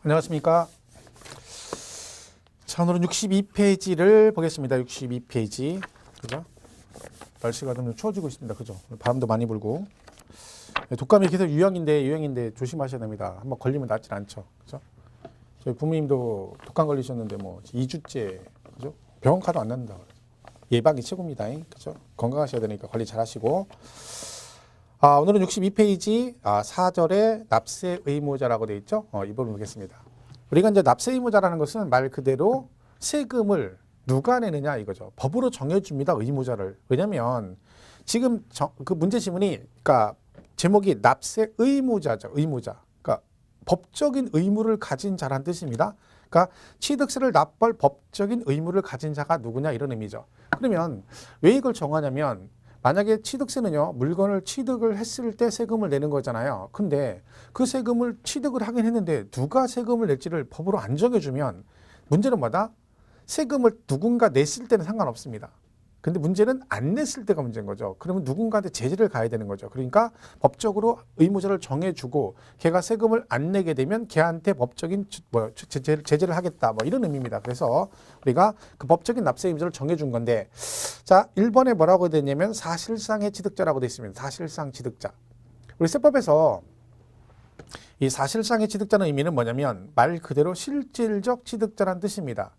안녕하십니까. 자, 오늘은 62페이지를 보겠습니다. 62페이지. 그죠? 날씨가 좀 추워지고 있습니다. 그죠? 바람도 많이 불고. 독감이 계속 유행인데 조심하셔야 됩니다. 한번 걸리면 낫질 않죠. 그죠? 저희 부모님도 독감 걸리셨는데 뭐 2주째, 그죠? 병원 가도 안 낫는다. 예방이 최고입니다. 그죠? 건강하셔야 되니까 관리 잘 하시고. 오늘은 62페이지 4절에 납세 의무자라고 되어 있죠. 이 부분 보겠습니다. 우리가 이제 납세 의무자라는 것은 말 그대로 세금을 누가 내느냐 이거죠. 법으로 정해줍니다. 의무자를. 왜냐하면 지금 그 문제 지문이 그러니까 제목이 납세 의무자죠. 의무자. 그러니까 법적인 의무를 가진 자란 뜻입니다. 그러니까 취득세를 납부할 법적인 의무를 가진 자가 누구냐 이런 의미죠. 그러면 왜 이걸 정하냐면 만약에 취득세는요, 물건을 취득을 했을 때 세금을 내는 거잖아요. 근데 그 세금을 취득을 하긴 했는데 누가 세금을 낼지를 법으로 안 정해주면 문제는 뭐다? 세금을 누군가 냈을 때는 상관없습니다. 근데 문제는 안 냈을 때가 문제인 거죠. 그러면 누군가한테 제재를 가야 되는 거죠. 그러니까 법적으로 의무자를 정해주고 걔가 세금을 안 내게 되면 걔한테 법적인 제재를 하겠다. 뭐 이런 의미입니다. 그래서 우리가 그 법적인 납세 의무자를 정해준 건데 자, 1번에 뭐라고 되냐면 사실상의 취득자라고 되어 있습니다. 사실상 취득자. 우리 세법에서 이 사실상의 취득자는 의미는 뭐냐면 말 그대로 실질적 취득자란 뜻입니다.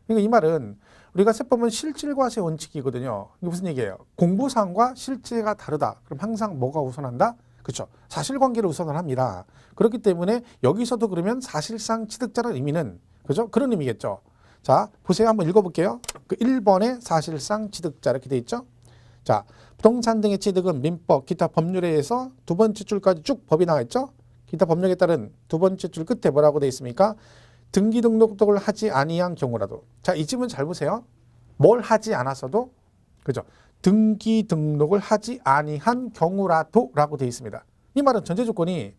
그러니까 이 말은 우리가 세법은 실질과세 원칙이거든요. 이게 무슨 얘기예요? 공부상과 실제가 다르다. 그럼 항상 뭐가 우선한다? 그렇죠. 사실관계를 우선을 합니다. 그렇기 때문에 여기서도 그러면 사실상 취득자라는 의미는 그죠? 그런 의미겠죠. 자, 보세요. 한번 읽어볼게요. 그 1번에 사실상 취득자 이렇게 돼 있죠. 자, 부동산 등의 취득은 민법, 기타 법률에 의해서 두 번째 줄까지 쭉 법이 나와 있죠. 기타 법령에 따른 두 번째 줄 끝에 뭐라고 돼 있습니까? 등기 등록을 하지 아니한 경우라도. 자, 이 질문 잘 보세요. 뭘 하지 않았어도, 그죠? 등기 등록을 하지 아니한 경우라도라고 되어 있습니다. 이 말은 전제 조건이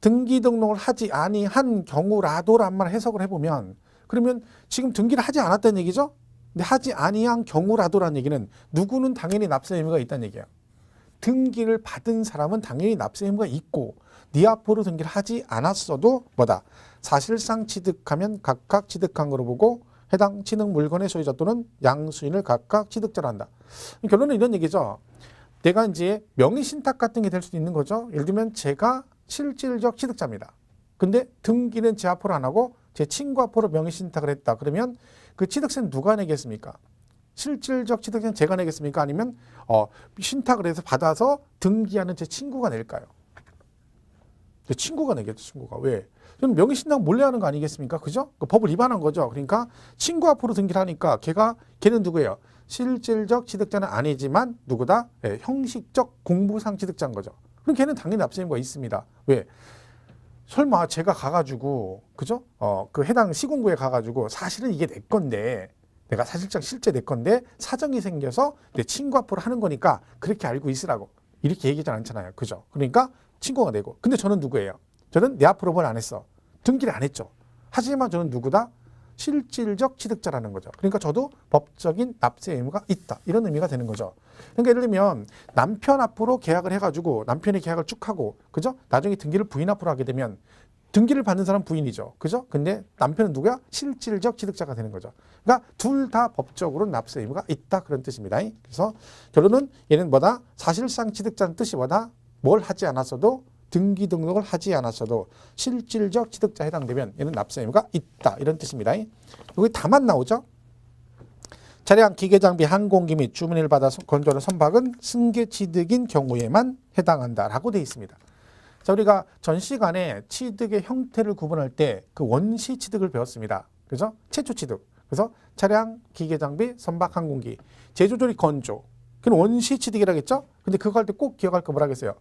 등기 등록을 하지 아니한 경우라도란 말 해석을 해보면 그러면 지금 등기를 하지 않았다는 얘기죠? 근데 하지 아니한 경우라도라는 얘기는 누구는 당연히 납세 의무가 있다는 얘기예요. 등기를 받은 사람은 당연히 납세 의무가 있고 네 앞으로 등기를 하지 않았어도 뭐다? 사실상 취득하면 각각 취득한 거로 보고 해당 취득 물건의 소유자 또는 양수인을 각각 취득자로 한다. 결론은 이런 얘기죠. 내가 이제 명의신탁 같은 게 될 수도 있는 거죠. 예를 들면 제가 실질적 취득자입니다. 근데 등기는 제 앞으로 안 하고 제 친구 앞으로 명의신탁을 했다. 그러면 그 취득세는 누가 내겠습니까? 실질적 취득세는 제가 내겠습니까? 아니면 신탁을 해서 받아서 등기하는 제 친구가 낼까요? 제 친구가 내겠죠. 친구가. 왜? 저는 명의신탁 몰래 하는 거 아니겠습니까? 그죠? 그 법을 위반한 거죠. 그러니까 친구 앞으로 등기를 하니까 걔는 누구예요? 실질적 취득자는 아니지만 누구다? 네, 형식적 공부상 취득자인 거죠. 그럼 걔는 당연히 납세 의무가 있습니다. 왜? 설마 제가 가가지고 그죠? 그 해당 시군구에 가가지고 사실은 이게 내 건데 내가 사실상 실제 내 건데 사정이 생겨서 내 친구 앞으로 하는 거니까 그렇게 알고 있으라고 이렇게 얘기하지 않잖아요. 그죠? 그러니까 친구가 내고. 근데 저는 누구예요? 저는 내 앞으로 뭘 안 했어. 등기를 안 했죠. 하지만 저는 누구다? 실질적 취득자라는 거죠. 그러니까 저도 법적인 납세 의무가 있다. 이런 의미가 되는 거죠. 그러니까 예를 들면 남편 앞으로 계약을 해가지고 남편이 계약을 쭉 하고 그죠? 나중에 등기를 부인 앞으로 하게 되면 등기를 받는 사람 부인이죠. 그죠? 근데 남편은 누구야? 실질적 취득자가 되는 거죠. 그러니까 둘 다 법적으로 납세 의무가 있다. 그런 뜻입니다. 그래서 결론은 얘는 뭐다? 사실상 취득자는 뜻이 뭐다? 뭘 하지 않았어도 등기 등록을 하지 않았어도 실질적 취득자에 해당되면 얘는 납세 의무가 있다. 이런 뜻입니다. 여기 다만 나오죠. 차량, 기계장비, 항공기 및 주문을 받아 건조하는 선박은 승계 취득인 경우에만 해당한다라고 되어 있습니다. 자, 우리가 전 시간에 취득의 형태를 구분할 때 그 원시 취득을 배웠습니다. 그죠? 최초 취득. 그래서 차량, 기계장비, 선박, 항공기, 제조조리, 건조. 그는 원시 취득이라겠죠? 근데 그거 할 때 꼭 기억할 거 뭐라겠어요?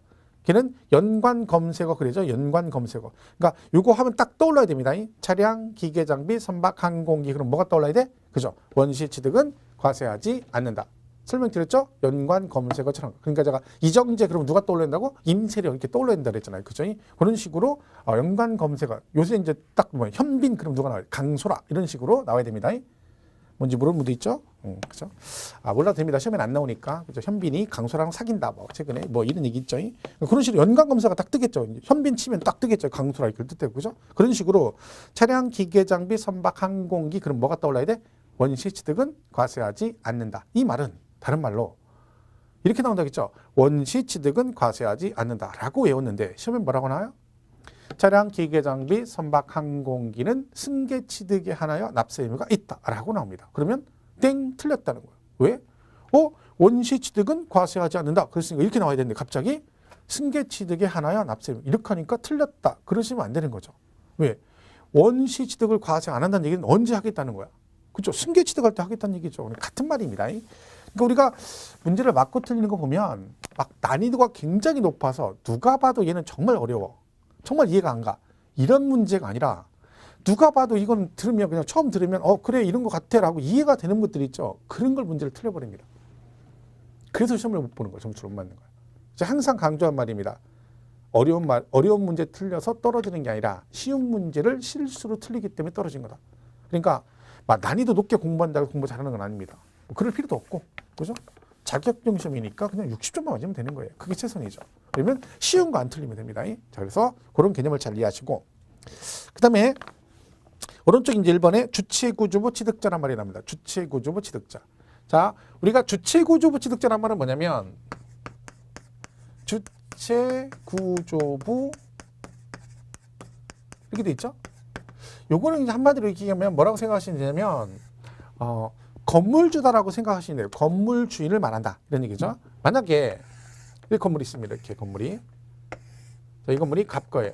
걔는 연관 검색어 그러죠. 연관 검색어. 그러니까 요거 하면 딱 떠올라야 됩니다. 차량, 기계 장비, 선박, 항공기. 그럼 뭐가 떠올라야 돼? 그죠? 원시 취득은 과세하지 않는다. 설명드렸죠? 연관 검색어처럼. 그러니까 제가 이정재 그러면 누가 떠올린다고? 임세령 이렇게 떠올려야 된다 그랬잖아요. 그죠? 그런 식으로 연관 검색어. 요새 이제 딱 뭐 현빈 그럼 누가 나와요? 강소라 이런 식으로 나와야 됩니다. 뭔지 모르는 분도 있죠? 그죠? 아, 몰라도 됩니다. 시험에 안 나오니까. 그죠? 현빈이 강소랑 사귄다. 뭐, 최근에 뭐 이런 얘기 있죠? 그런 식으로 연관 검사가 딱 뜨겠죠. 현빈 치면 딱 뜨겠죠. 강소라 이렇게 뜻되고, 그죠? 그런 식으로 차량, 기계, 장비, 선박, 항공기, 그럼 뭐가 떠올라야 돼? 원시 취득은 과세하지 않는다. 이 말은 다른 말로 이렇게 나온다겠죠. 원시 취득은 과세하지 않는다라고 외웠는데 시험에 뭐라고 나와요? 차량, 기계, 장비, 선박, 항공기는 승계 취득에 한하여 납세 의무가 있다라고 나옵니다. 그러면 땡 틀렸다는 거예요. 왜? 원시 취득은 과세하지 않는다. 그랬으니까 이렇게 나와야 되는데 갑자기 승계 취득에 한하여 납세 의무 이렇게 하니까 틀렸다. 그러시면 안 되는 거죠. 왜? 원시 취득을 과세 안 한다는 얘기는 언제 하겠다는 거야? 그렇죠? 승계 취득할 때 하겠다는 얘기죠. 같은 말입니다. 그러니까 우리가 문제를 맞고 틀리는 거 보면 막 난이도가 굉장히 높아서 누가 봐도 얘는 정말 어려워. 정말 이해가 안 가. 이런 문제가 아니라 누가 봐도 이건 들으면 그냥 처음 들으면 그래 이런 것 같아 라고 이해가 되는 것들이 있죠. 그런 걸 문제를 틀려버립니다. 그래서 시험을 못 보는 거예요. 점수를 못 맞는 거예요. 항상 강조한 말입니다. 어려운 문제 틀려서 떨어지는 게 아니라 쉬운 문제를 실수로 틀리기 때문에 떨어진 거다. 그러니까 막 난이도 높게 공부한다고 공부 잘하는 건 아닙니다. 그럴 필요도 없고, 그죠? 자격증 시험이니까 그냥 60점만 맞으면 되는 거예요. 그게 최선이죠. 그러면 쉬운 거 안 틀리면 됩니다. 자, 그래서 그런 개념을 잘 이해하시고, 그 다음에 오른쪽 이제 1번에 주체구조부 취득자란 말이 납니다. 주체구조부 취득자. 자, 우리가 주체구조부 취득자란 말은 뭐냐면 주체구조부 이렇게 돼 있죠. 요거는 이제 한마디로 얘기하면 뭐라고 생각하시면 되냐면 건물주다라고 생각하시면 돼요. 건물 주인을 말한다 이런 얘기죠. 만약에 이 건물이 있습니다. 이렇게 건물이. 자, 이 건물이 갑 거예요.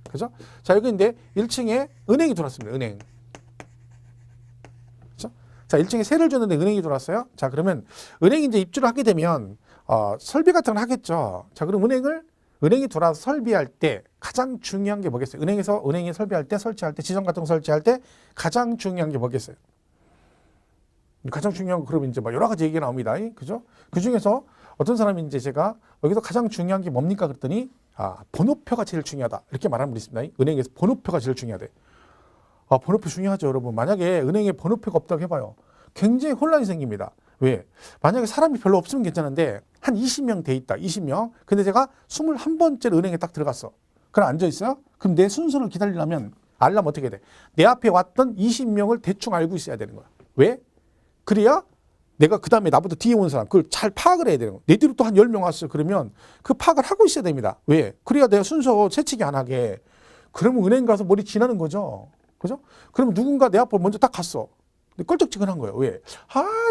그죠? 자, 여기 근데 1층에 은행이 들어왔습니다. 은행. 그죠? 자, 1층에 세를 줬는데 은행이 들어왔어요. 자, 그러면 은행이 이제 입주를 하게 되면 설비 같은 걸 하겠죠. 자, 그럼 은행이 들어와서 설비할 때 가장 중요한 게 뭐겠어요? 은행이 설비할 때, 설치할 때, 지점 같은 거 설치할 때 가장 중요한 게 뭐겠어요? 가장 중요한 거 그러면 이제 막 여러 가지 얘기가 나옵니다. 그죠? 그 중에서 어떤 사람이 이제 제가 여기서 가장 중요한 게 뭡니까? 그랬더니 번호표가 제일 중요하다. 이렇게 말하는 분이 있습니다. 은행에서 번호표가 제일 중요하대. 번호표 중요하죠, 여러분. 만약에 은행에 번호표가 없다고 해봐요. 굉장히 혼란이 생깁니다. 왜? 만약에 사람이 별로 없으면 괜찮은데 한 20명 돼 있다. 20명. 근데 제가 21번째로 은행에 딱 들어갔어. 그럼 앉아 있어요? 그럼 내 순서를 기다리려면 알람 어떻게 돼? 내 앞에 왔던 20명을 대충 알고 있어야 되는 거야. 왜? 그래야 내가 그 다음에 나보다 뒤에 온 사람 그걸 잘 파악을 해야 되는 거야. 내 뒤로 또 한 10명 왔어. 그러면 그 파악을 하고 있어야 됩니다. 왜? 그래야 내가 순서 새치기 안 하게. 그러면 은행 가서 머리 지나는 거죠. 그죠? 그러면 누군가 내 앞으로 먼저 딱 갔어. 근데 껄쩍지근한 거예요. 왜?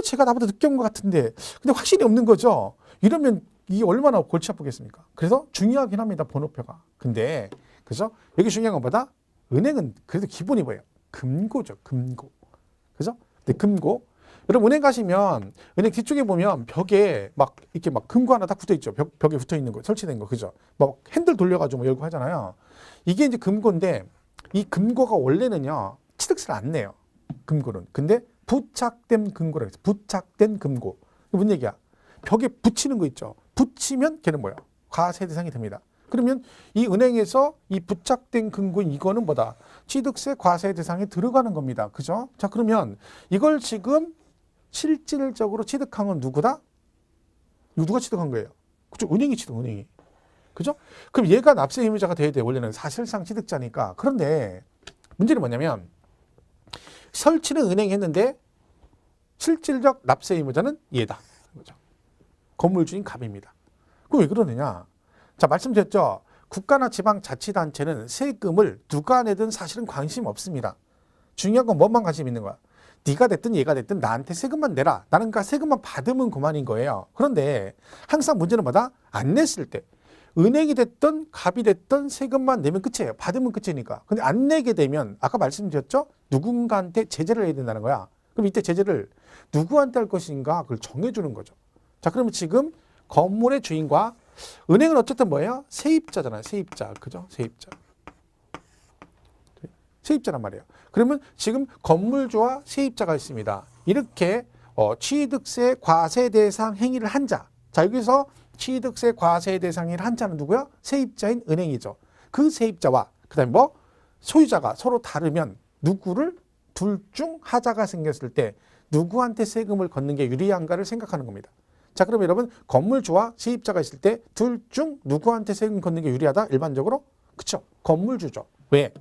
제가 나보다 늦게 온 것 같은데. 근데 확실히 없는 거죠. 이러면 이게 얼마나 골치 아프겠습니까? 그래서 중요하긴 합니다. 번호표가. 근데 그죠? 여기 중요한 것보다 은행은 그래도 기본이 뭐예요? 금고죠. 금고. 그죠? 근데 금고. 여러분 은행 가시면 은행 뒤쪽에 보면 벽에 막 이렇게 막 금고 하나 딱 붙어 있죠. 벽에 붙어 있는 거, 설치된 거, 그죠? 막 핸들 돌려가지고 열고 하잖아요. 이게 이제 금고인데 이 금고가 원래는요 취득세를 안 내요. 금고는. 근데 부착된 금고라고 해서 부착된 금고. 뭔 얘기야? 벽에 붙이는 거 있죠. 붙이면 걔는 뭐야? 과세 대상이 됩니다. 그러면 이 은행에서 이 부착된 금고인 이거는 뭐다? 취득세 과세 대상에 들어가는 겁니다. 그죠? 자, 그러면 이걸 지금 실질적으로 취득한 건 누구다? 이거 누가 취득한 거예요? 그죠? 은행이 은행이. 그죠? 그럼 얘가 납세 의무자가 돼야 돼. 원래는 사실상 취득자니까. 그런데 문제는 뭐냐면 설치는 은행이 했는데 실질적 납세 의무자는 얘다. 그죠? 건물주인 갑입니다. 그럼 왜 그러느냐? 자, 말씀드렸죠. 국가나 지방자치단체는 세금을 누가 내든 사실은 관심 없습니다. 중요한 건 뭐만 관심 있는 거야? 네가 됐든 얘가 됐든 나한테 세금만 내라. 나는 그러니까 세금만 받으면 그만인 거예요. 그런데 항상 문제는 뭐다? 안 냈을 때. 은행이 됐든 갑이 됐든 세금만 내면 끝이에요. 받으면 끝이니까. 근데 안 내게 되면 아까 말씀드렸죠? 누군가한테 제재를 해야 된다는 거야. 그럼 이때 제재를 누구한테 할 것인가 그걸 정해주는 거죠. 자, 그러면 지금 건물의 주인과 은행은 어쨌든 뭐예요? 세입자잖아요. 세입자. 그죠? 세입자. 세입자란 말이에요. 그러면 지금 건물주와 세입자가 있습니다. 이렇게 취득세 과세 대상 행위를 한 자. 자, 여기서 취득세 과세 대상 행위를 한 자는 누구야? 세입자인 은행이죠. 그 세입자와 그다음에 뭐 소유자가 서로 다르면 누구를 둘 중 하자가 생겼을 때 누구한테 세금을 걷는 게 유리한가를 생각하는 겁니다. 자, 그럼 여러분 건물주와 세입자가 있을 때 둘 중 누구한테 세금 걷는 게 유리하다? 일반적으로? 그쵸? 건물주죠. 왜?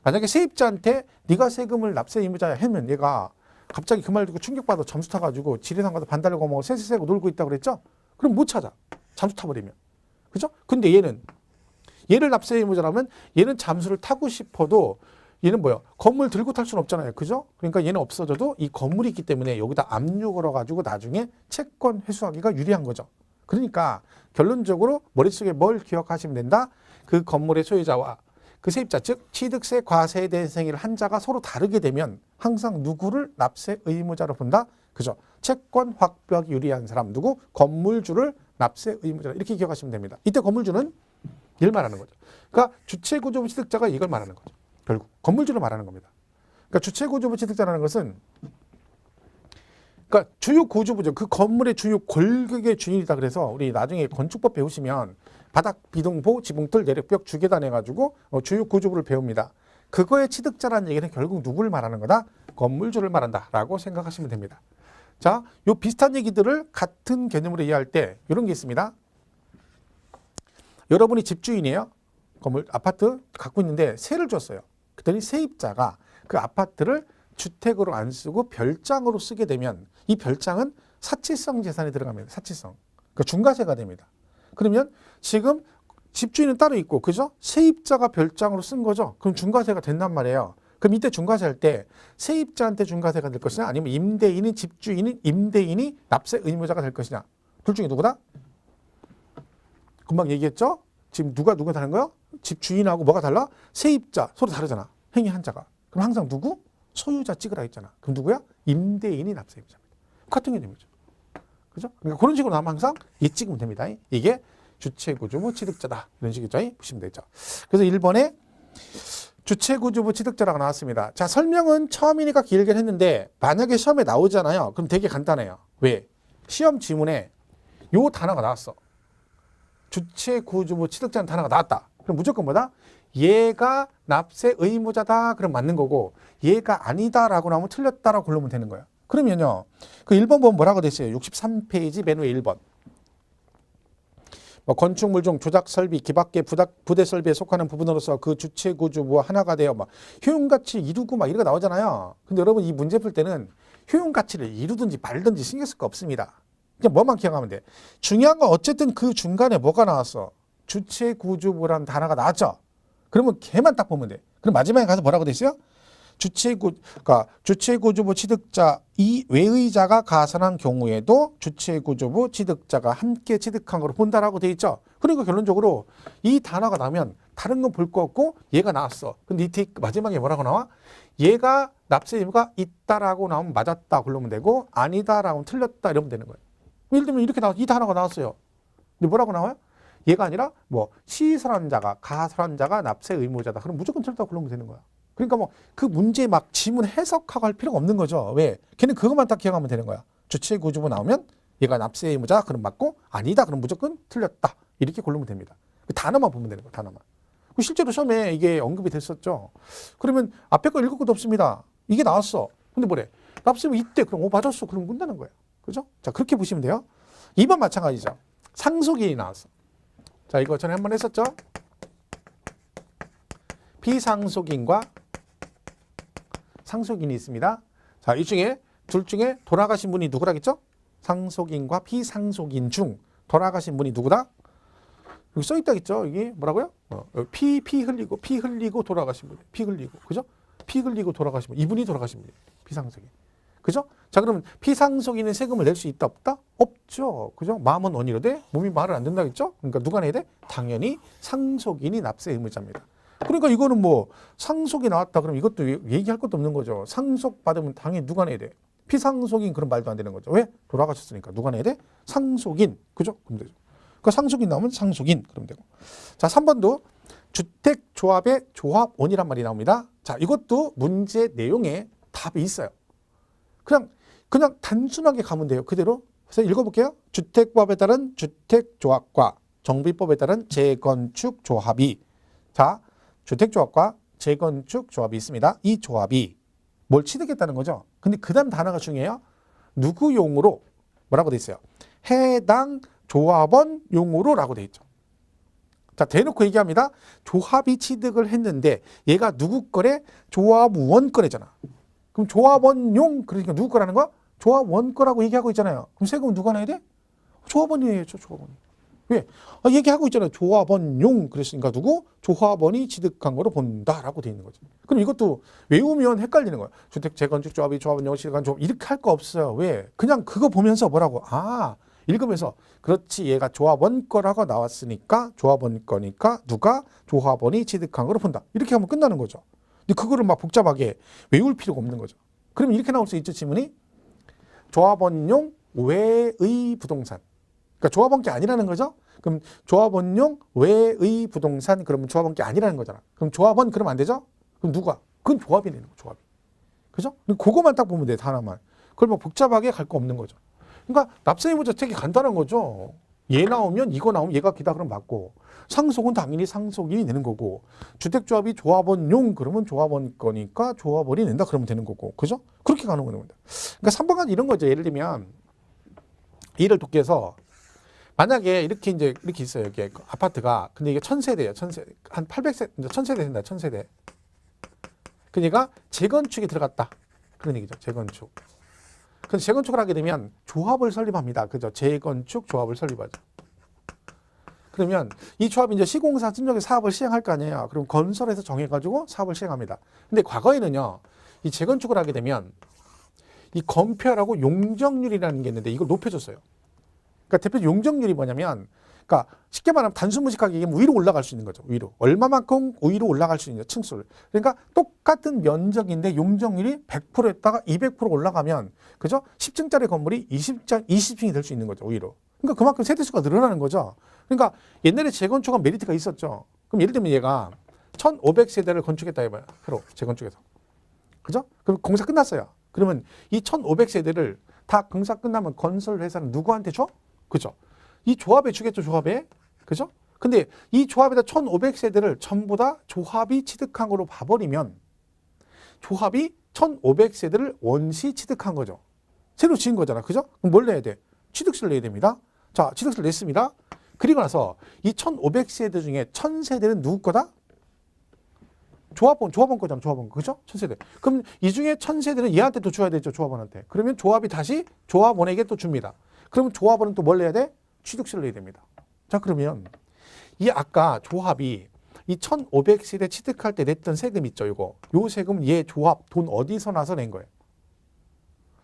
만약에 세입자한테 네가 세금을 납세 의무자야 하면 얘가 갑자기 그 말 듣고 충격받아 잠수 타가지고 지리산 가서 반달고 뭐 세세세고 놀고 있다고 그랬죠? 그럼 못 찾아. 잠수 타버리면. 그죠? 근데 얘를 납세 의무자라면 얘는 잠수를 타고 싶어도 얘는 뭐야? 건물 들고 탈 수는 없잖아요. 그죠? 그러니까 얘는 없어져도 이 건물이 있기 때문에 여기다 압류 걸어가지고 나중에 채권 회수하기가 유리한 거죠. 그러니까 결론적으로 머릿속에 뭘 기억하시면 된다? 그 건물의 소유자와 그 세입자, 즉 취득세, 과세 대상일 한 자가 서로 다르게 되면 항상 누구를 납세 의무자로 본다? 그죠? 채권 확보하기 유리한 사람 누구? 건물주를 납세 의무자로 이렇게 기억하시면 됩니다. 이때 건물주는 이걸 말하는 거죠. 그러니까 주체구조부 취득자가 이걸 말하는 거죠. 결국 건물주를 말하는 겁니다. 그러니까 주체구조부 취득자라는 것은 그러니까 주요 구조부죠. 그 건물의 주요 골격의 주인이다. 그래서 우리 나중에 건축법 배우시면 바닥, 비동보, 지붕틀, 내력벽, 주계단 해가지고 주요 구조부를 배웁니다. 그거의 취득자라는 얘기는 결국 누구를 말하는 거다? 건물주를 말한다라고 생각하시면 됩니다. 자, 요 비슷한 얘기들을 같은 개념으로 이해할 때 이런 게 있습니다. 여러분이 집주인이에요. 건물, 아파트 갖고 있는데 세를 줬어요. 그랬더니 세입자가 그 아파트를 주택으로 안 쓰고 별장으로 쓰게 되면 이 별장은 사치성 재산에 들어갑니다. 사치성. 그러니까 중과세가 됩니다. 그러면 지금 집주인은 따로 있고, 그죠? 세입자가 별장으로 쓴 거죠. 그럼 중과세가 된단 말이에요. 그럼 이때 중과세 할 때 세입자한테 중과세가 될 것이냐, 아니면 임대인이, 집주인이, 임대인이 납세 의무자가 될 것이냐. 둘 중에 누구다? 금방 얘기했죠? 지금 누가 다른 거요? 집주인하고 뭐가 달라? 세입자 서로 다르잖아. 행위 한자가. 그럼 항상 누구? 소유자 찍으라 했잖아. 그럼 누구야? 임대인이 납세 의무자입니다. 같은 개념이죠. 그죠? 그러니까 그런 식으로 나면 항상 이 찍으면 됩니다. 이게 주체구조부 취득자다. 이런 식이죠. 보시면 되죠. 그래서 1번에 주체구조부 취득자라고 나왔습니다. 자, 설명은 처음이니까 길게 했는데 만약에 시험에 나오잖아요. 그럼 되게 간단해요. 왜? 시험 지문에 요 단어가 나왔어. 주체구조부 취득자는 단어가 나왔다. 그럼 무조건 뭐다? 얘가 납세 의무자다. 그럼 맞는 거고 얘가 아니다라고 나오면 틀렸다라고 고르면 되는 거예요. 그러면요. 그 1번 보면 뭐라고 됐어요? 63페이지 맨 위에 1번. 뭐 건축물 중 조작 설비, 기밖의 부대 설비에 속하는 부분으로서 그 주체구조부와 하나가 되어 막 효용가치 이루고 막 이런 거 나오잖아요. 근데 여러분 이 문제 풀 때는 효용가치를 이루든지 말든지 신경 쓸 거 없습니다. 그냥 뭐만 기억하면 돼. 중요한 건 어쨌든 그 중간에 뭐가 나왔어? 주체구조부라는 단어가 나왔죠. 그러면 걔만 딱 보면 돼. 그럼 마지막에 가서 뭐라고 돼 있어요? 주체구조부 취득자 이 외의자가 가산한 경우에도 주체구조부 취득자가 함께 취득한 걸로 본다라고 돼 있죠. 그러니까 결론적으로 이 단어가 나면 다른 건 볼 거 없고 얘가 나왔어. 근데 이 마지막에 뭐라고 나와? 얘가 납세 의무가 있다라고 나오면 맞았다 그러면 되고 아니다라고 하면 틀렸다 이러면 되는 거예요. 예를 들면 이렇게 이 단어가 나왔어요. 근데 뭐라고 나와요? 얘가 아니라 뭐 시설한 자가 가설한 자가 납세 의무자다. 그럼 무조건 틀렸다고 그러면 되는 거야. 그러니까 뭐 그 문제 막 지문 해석하고 할 필요가 없는 거죠. 왜? 걔는 그것만 딱 기억하면 되는 거야. 주체구조부 나오면 얘가 납세 의무자 그럼 맞고 아니다 그럼 무조건 틀렸다. 이렇게 고르면 됩니다. 그 단어만 보면 되는 거야. 단어만. 실제로 시험에 이게 언급이 됐었죠. 그러면 앞에 거 읽을 것도 없습니다. 이게 나왔어. 근데 뭐래? 납세 의무 이때 그럼 맞았어. 그럼 끝나는 거예요. 그죠? 자, 그렇게 보시면 돼요. 2번 마찬가지죠. 상속인이 나왔어. 자, 이거 전에 한번 했었죠. 비상속인과 상속인이 있습니다. 자, 이 중에 둘 중에 돌아가신 분이 누구라겠죠? 상속인과 비상속인 중 돌아가신 분이 누구다? 여기 써 있다겠죠? 이게 뭐라고요? 피 흘리고 돌아가신 분. 피 흘리고. 그죠? 피 흘리고 돌아가신 분. 이분이 돌아가신 분이에요. 비상속인. 그죠? 자, 그러면 피상속인은 세금을 낼 수 있다 없다? 없죠. 그죠? 마음은 원이로되 몸이 말을 안 된다겠죠? 그러니까 누가 내야 돼? 당연히 상속인이 납세 의무자입니다. 그러니까 이거는 뭐 상속이 나왔다 그럼 이것도 얘기할 것도 없는 거죠. 상속 받으면 당연히 누가 내야 돼? 피상속인 그런 말도 안 되는 거죠. 왜? 돌아가셨으니까 누가 내야 돼? 상속인. 그죠? 그럼 되죠. 그러니까 상속인 나오면 상속인 그러면 되고. 자, 3번도 주택조합의 조합원이란 말이 나옵니다. 자, 이것도 문제 내용에 답이 있어요. 그냥 단순하게 가면 돼요. 그대로. 그래서 읽어볼게요. 주택법에 따른 주택조합과 정비법에 따른 재건축조합이 자, 주택조합과 재건축조합이 있습니다. 이 조합이 뭘 취득했다는 거죠. 근데 그 다음 단어가 중요해요. 누구용으로 뭐라고 돼 있어요? 해당 조합원용으로라고 돼 있죠. 자, 대놓고 얘기합니다. 조합이 취득을 했는데 얘가 누구 거래? 조합원 거래잖아. 그럼 조합원용 그러니까 누구 거라는 거? 조합원 거라고 얘기하고 있잖아요. 그럼 세금은 누가 내야 돼? 조합원이 내야죠. 조합원이. 왜? 얘기하고 있잖아요. 조합원용 그랬으니까 누구? 조합원이 취득한 거로 본다라고 돼 있는 거죠. 그럼 이것도 외우면 헷갈리는 거예요. 주택 재건축 조합이 조합원용 취득한 조합 이렇게 할 거 없어요. 왜? 그냥 그거 보면서 뭐라고? 읽으면서 그렇지 얘가 조합원 거라고 나왔으니까 조합원 거니까 누가 조합원이 취득한 거로 본다. 이렇게 하면 끝나는 거죠. 근데 그거를 막 복잡하게 외울 필요가 없는 거죠. 그럼 이렇게 나올 수 있죠. 지문이 조합원용 외의 부동산. 그러니까 조합원 게 아니라는 거죠. 그럼 조합원용 외의 부동산 그러면 조합원 게 아니라는 거잖아. 그럼 조합원 그러면 안 되죠? 그럼 누가? 그건 조합이 되는 거 조합이. 그죠? 그거만 딱 보면 돼. 하나만. 그걸 뭐 복잡하게 갈 거 없는 거죠. 그러니까 납세의무자 되게 간단한 거죠. 얘 나오면 이거 나오면 얘가 기다 그러면 맞고 상속은 당연히 상속인이 내는 거고 주택조합이 조합원용 그러면 조합원 거니까 조합원이 낸다 그러면 되는 거고 그죠? 그렇게 가는 겁니다. 그러니까 3번까지 이런 거죠. 예를 들면 이를 돕기해서 만약에 이렇게 이제 이렇게 있어요. 여기 아파트가 근데 이게 1000세대예요. 1000세대 한 800세 1000세대 된다. 1000세대. 그러니까 재건축이 들어갔다. 그런 얘기죠. 재건축. 그래서 재건축을 하게 되면 조합을 설립합니다. 그죠? 재건축 조합을 설립하죠. 그러면 이 조합이 이제 시공사 증정의 사업을 시행할 거 아니에요. 그럼 건설에서 정해가지고 사업을 시행합니다. 근데 과거에는요, 이 재건축을 하게 되면 이 건폐율하고 용적률이라는 게 있는데 이걸 높여줬어요. 그러니까 대표 용적률이 뭐냐면, 그러니까 쉽게 말하면 단순무식하게 얘기하면 위로 올라갈 수 있는 거죠. 위로. 얼마만큼 위로 올라갈 수 있냐, 층수를. 그러니까 똑같은 면적인데 용적률이 100%였다가 200% 올라가면, 그죠? 10층짜리 건물이 20층이 될 수 있는 거죠, 위로. 그러니까 그만큼 세대수가 늘어나는 거죠. 그러니까 옛날에 재건축은 메리트가 있었죠. 그럼 예를 들면 얘가 1500세대를 건축했다 해봐요. 새로 재건축해서. 그죠? 그럼 공사 끝났어요. 그러면 이 1500세대를 다 공사 끝나면 건설회사는 누구한테 줘? 그죠? 이 조합에 주겠죠, 조합에. 그죠? 근데 이 조합에다 1500세대를 전부 다 조합이 취득한 거로 봐버리면 조합이 1500세대를 원시 취득한 거죠. 새로 지은 거잖아. 그죠? 그럼 뭘 내야 돼? 취득세를 내야 됩니다. 자, 취득세를 냈습니다. 그리고 나서 이 1500세대 중에 1000세대는 누구 거다? 조합원 거잖아. 조합원 거. 그죠? 1000세대. 그럼 이 중에 1000세대는 얘한테 또 줘야 되죠. 조합원한테. 그러면 조합이 다시 조합원에게 또 줍니다. 그러면 조합원은 또 뭘 내야 돼? 취득세를 내야 됩니다. 자, 그러면 이 아까 조합이 이 1500세대 취득할 때 냈던 세금 있죠, 이거. 요 세금은 얘 조합 돈 어디서 나서 낸 거예요?